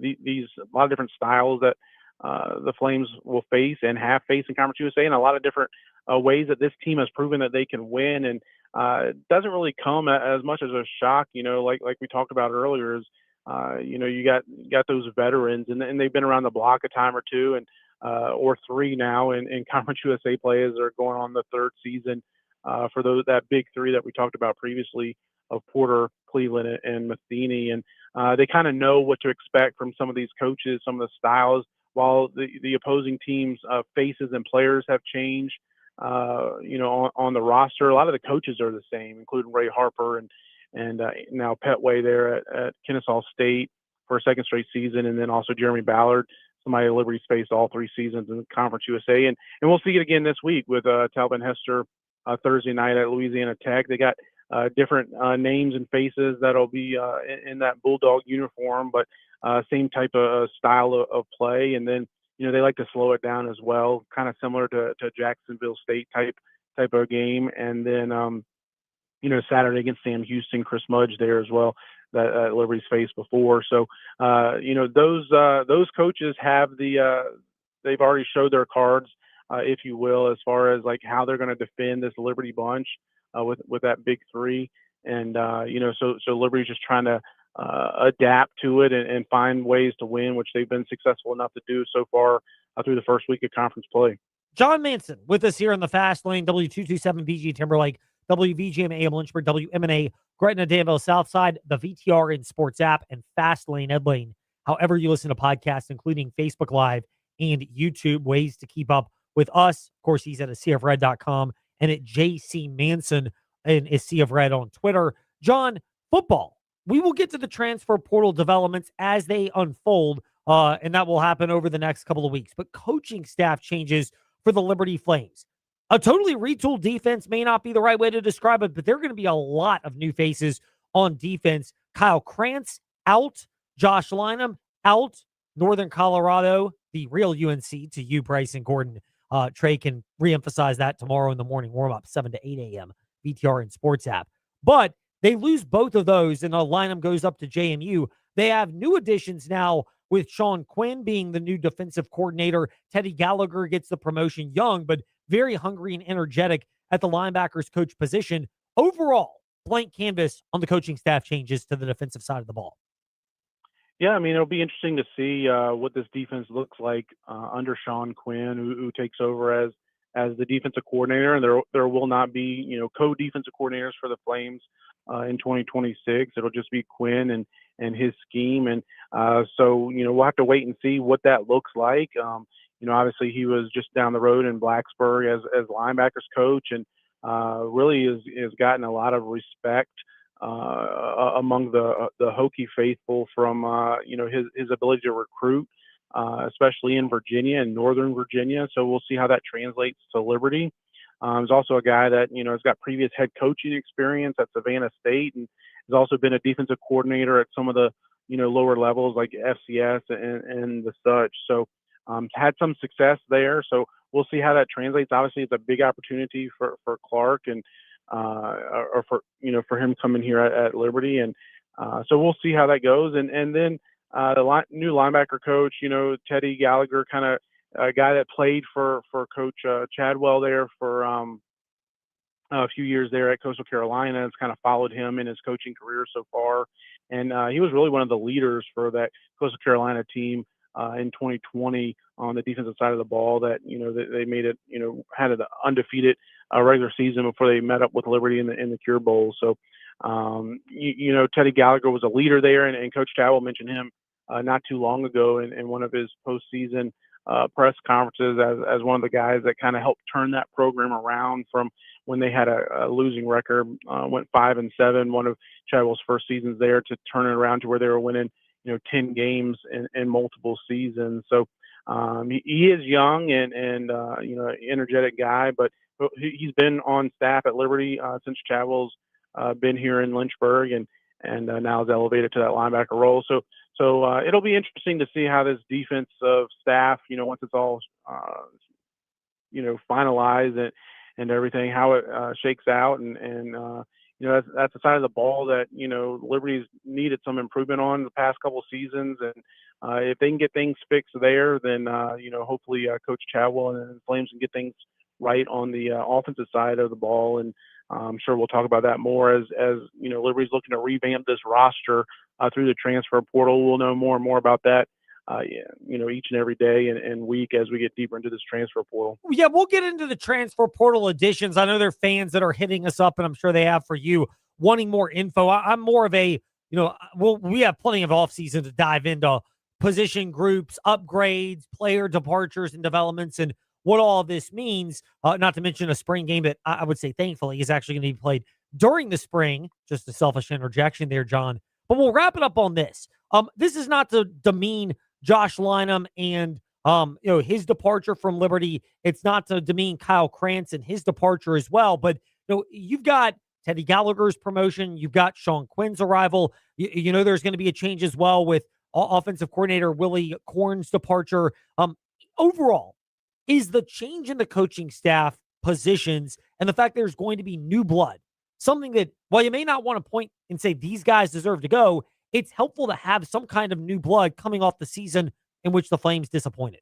Speaker 20: lot of different styles that the Flames will face and have faced in Conference USA, and a lot of different ways that this team has proven that they can win. And it doesn't really come as much as a shock, like we talked about earlier, is you got those veterans, and they've been around the block a time or two, and or 3 now in Conference USA play, as they're going on the 3rd season for that big 3 that we talked about previously of Porter, Cleveland, and Matheny. And they kind of know what to expect from some of these coaches, some of the styles. While the opposing team's faces and players have changed, on the roster, a lot of the coaches are the same, including Ray Harper and now Petway there at Kennesaw State for a 2nd straight season, and then also Jeremy Ballard, somebody Liberty's faced all 3 seasons in Conference USA, and we'll see it again this week with Talvin Hester Thursday night at Louisiana Tech. They got different names and faces that'll be in that Bulldog uniform, but same type of style of play. And then, they like to slow it down as well, kind of similar to Jacksonville State type of game. And then, Saturday against Sam Houston, Chris Mudge there as well, that Liberty's faced before. So, those coaches have they've already showed their cards, if you will, as far as like how they're going to defend this Liberty bunch with that big 3. And, so Liberty's just trying to adapt to it and find ways to win, which they've been successful enough to do so far through the first week of conference play.
Speaker 2: John Manson with us here on the Fast Lane, W227 BG Timberlake, WVGM AM Lynchburg, WMNA Gretna Danville Southside, the VTR in Sports app, and Fast Lane Ed Lane. However you listen to podcasts, including Facebook Live and YouTube, ways to keep up with us. Of course, he's at aseaofred.com and at JC Manson and A Sea of Red on Twitter. John, football. We will get to the transfer portal developments as they unfold, and that will happen over the next couple of weeks. But coaching staff changes for the Liberty Flames. A totally retooled defense may not be the right way to describe it, but there are going to be a lot of new faces on defense. Kyle Krantz out, Josh Lynam out, Northern Colorado, the real UNC to you, Bryce and Gordon. Trey can reemphasize that tomorrow in the morning warm-up, 7 to 8 a.m., VTR and Sports app. But they lose both of those, and the lineup goes up to JMU. They have new additions now with Sean Quinn being the new defensive coordinator. Teddy Gallagher gets the promotion, young, but very hungry and energetic at the linebackers coach position. Overall, blank canvas on the coaching staff changes to the defensive side of the ball.
Speaker 20: Yeah, I mean, it'll be interesting to see what this defense looks like under Sean Quinn, who takes over as the defensive coordinator. And there will not be, co-defensive coordinators for the Flames in 2026. It'll just be Quinn and his scheme. And so, we'll have to wait and see what that looks like. Obviously he was just down the road in Blacksburg as linebackers coach, and really has gotten a lot of respect among the Hokie faithful from his ability to recruit, especially in Virginia and Northern Virginia. So we'll see how that translates to Liberty. He's also a guy that has got previous head coaching experience at Savannah State, and has also been a defensive coordinator at some of the lower levels like FCS and the such. So had some success there. So we'll see how that translates. Obviously, it's a big opportunity for Clark and or for him coming here at Liberty, and so we'll see how that goes. And then the new linebacker coach, Teddy Gallagher, kind of a guy that played for Coach Chadwell there for a few years there at Coastal Carolina. Has kind of followed him in his coaching career so far, and he was really one of the leaders for that Coastal Carolina team in 2020 on the defensive side of the ball. That they made it, had an undefeated regular season before they met up with Liberty in the Cure Bowl. So Teddy Gallagher was a leader there, and Coach Chadwell mentioned him not too long ago in one of his postseason press conferences as one of the guys that kind of helped turn that program around from when they had a losing record, went 5-7, one of Chadwell's first seasons there, to turn it around to where they were winning 10 games in multiple seasons. So he is young and energetic guy, but he's been on staff at Liberty since Chadwell's been here in Lynchburg, and now is elevated to that linebacker role. So it'll be interesting to see how this defensive staff, once it's all finalized and everything, how it shakes out, and that's the side of the ball that Liberty's needed some improvement on the past couple of seasons, and if they can get things fixed there, then hopefully Coach Chadwell and the Flames can get things right on the offensive side of the ball. And I'm sure we'll talk about that more as Liberty's looking to revamp this roster through the transfer portal. We'll know more and more about that each and every day and week as we get deeper into this transfer portal.
Speaker 2: Yeah, we'll get into the transfer portal additions. I know there are fans that are hitting us up, and I'm sure they have for you, wanting more info. I'm more of a, we have plenty of offseason to dive into position groups, upgrades, player departures and developments, and what all this means, not to mention a spring game that I would say, thankfully, is actually going to be played during the spring. Just a selfish interjection there, John. But we'll wrap it up on this. This is not to demean Josh Lynham and his departure from Liberty. It's not to demean Kyle Krantz and his departure as well. But you've got Teddy Gallagher's promotion. You've got Sean Quinn's arrival. There's going to be a change as well with offensive coordinator Willie Korn's departure. Overall, is the change in the coaching staff positions and the fact there's going to be new blood something that, while you may not want to point and say these guys deserve to go, it's helpful to have some kind of new blood coming off the season in which the Flames disappointed?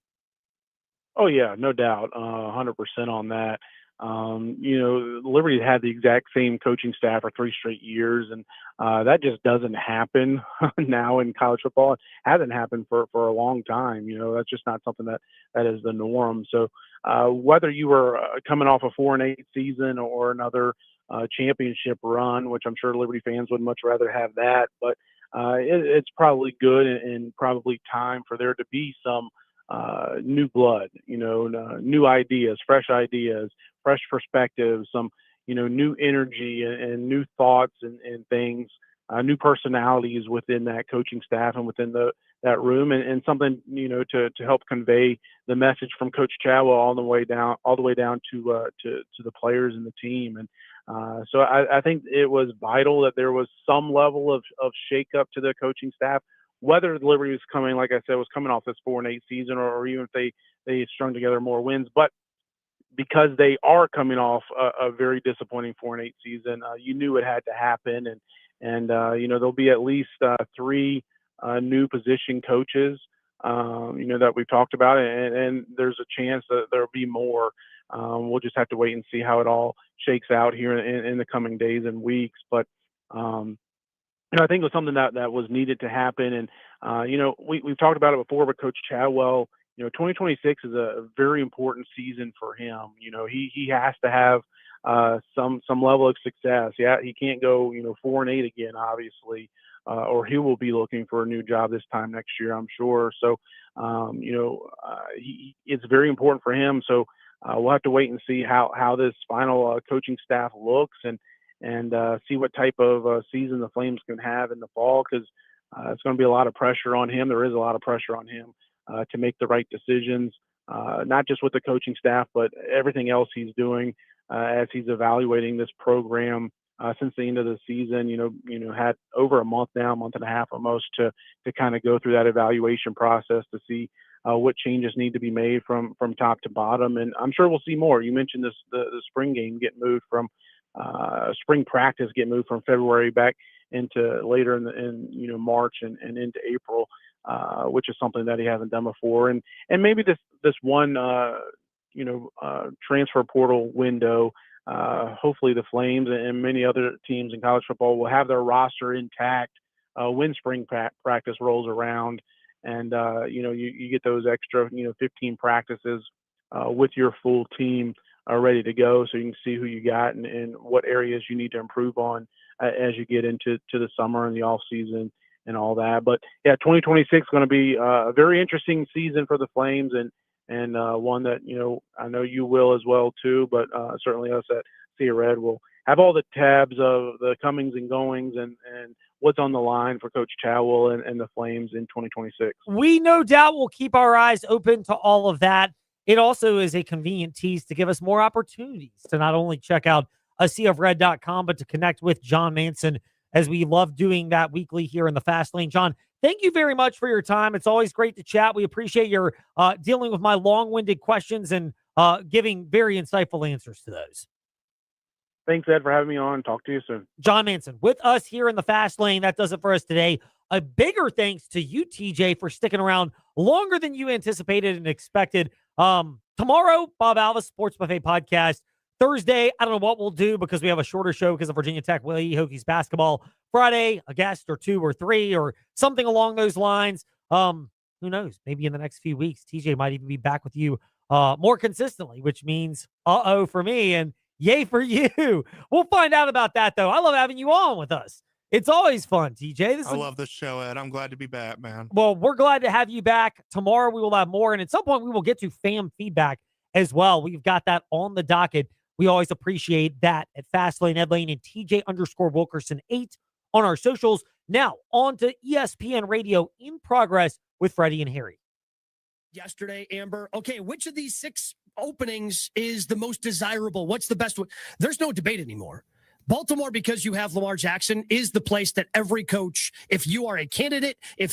Speaker 20: Oh, yeah, no doubt, 100% on that. Liberty had the exact same coaching staff for 3 straight years, and that just doesn't happen now in college football. It hasn't happened for a long time. That's just not something that is the norm. So whether you were coming off a 4-8 season or another championship run, which I'm sure Liberty fans would much rather have that, but it's probably good and probably time for there to be some new blood, new ideas, fresh perspectives, some, new energy and new thoughts and things, new personalities within that coaching staff and within that room, and something, to help convey the message from Coach Chadwell all the way down to the players and the team. And so I think it was vital that there was some level of shakeup to the coaching staff, whether Liberty was coming, like I said, was coming off this 4-8 season, or even if they strung together more wins. But because they are coming off a very disappointing 4-8 season, you knew it had to happen. And there'll be at least 3 new position coaches, that we've talked about, and there's a chance that there'll be more. We'll just have to wait and see how it all shakes out here in the coming days and weeks. But, I think it was something that was needed to happen. And, we've talked about it before, but Coach Chadwell, 2026 is a very important season for him. He has to have some level of success. Yeah, he can't go 4-8 again, obviously, or he will be looking for a new job this time next year, I'm sure. So, it's very important for him. So we'll have to wait and see how this final coaching staff looks, and see what type of season the Flames can have in the fall, because it's going to be a lot of pressure on him. There is a lot of pressure on him to make the right decisions, not just with the coaching staff, but everything else he's doing as he's evaluating this program since the end of the season. Had over a month now, month and a half almost, to kind of go through that evaluation process to see what changes need to be made from top to bottom. And I'm sure we'll see more. You mentioned this, the spring game getting moved from spring practice getting moved from February back into later in March and into April, which is something that he hasn't done before. And maybe this one transfer portal window, hopefully the Flames and many other teams in college football will have their roster intact when spring practice rolls around. And, you get those extra, 15 practices with your full team ready to go, so you can see who you got and what areas you need to improve on as you get into the summer and the off season and all that. But yeah, 2026 is going to be a very interesting season for the Flames, and one that, I know you will as well too, but certainly us at Sea Red will have all the tabs of the comings and goings and what's on the line for Coach Chadwell and the Flames in 2026.
Speaker 2: We no doubt will keep our eyes open to all of that. It also is a convenient tease to give us more opportunities to not only check out seaofred.com, but to connect with John Manson, as we love doing that weekly here in the Fast Lane. John, thank you very much for your time. It's always great to chat. We appreciate your dealing with my long-winded questions and giving very insightful answers to those.
Speaker 20: Thanks, Ed, for having me on. Talk to you soon.
Speaker 2: John Manson with us here in the Fast Lane. That does it for us today. A bigger thanks to you, TJ, for sticking around longer than you anticipated and expected. Tomorrow, Bob Alvis Sports Buffet podcast. Thursday, I don't know what we'll do because we have a shorter show because of Virginia Tech Willie Hokies basketball. Friday, a guest or two or three or something along those lines. Who knows? Maybe in the next few weeks, TJ might even be back with you more consistently, which means uh-oh for me and yay for you. We'll find out about that, though. I love having you on with us. It's always fun, TJ.
Speaker 10: I love this show, Ed. I'm glad to be back, man.
Speaker 2: Well, we're glad to have you back. Tomorrow we will have more, and at some point we will get to fan feedback as well. We've got that on the docket. We always appreciate that at Fastlane, Ed Lane, and TJ_Wilkerson8 on our socials. Now, on to ESPN Radio in progress with Freddie and Harry.
Speaker 21: Yesterday, Amber. Okay, which of these 6 openings is the most desirable? What's the best one? There's no debate anymore. Baltimore, because you have Lamar Jackson, is the place that every coach, if you are a candidate, if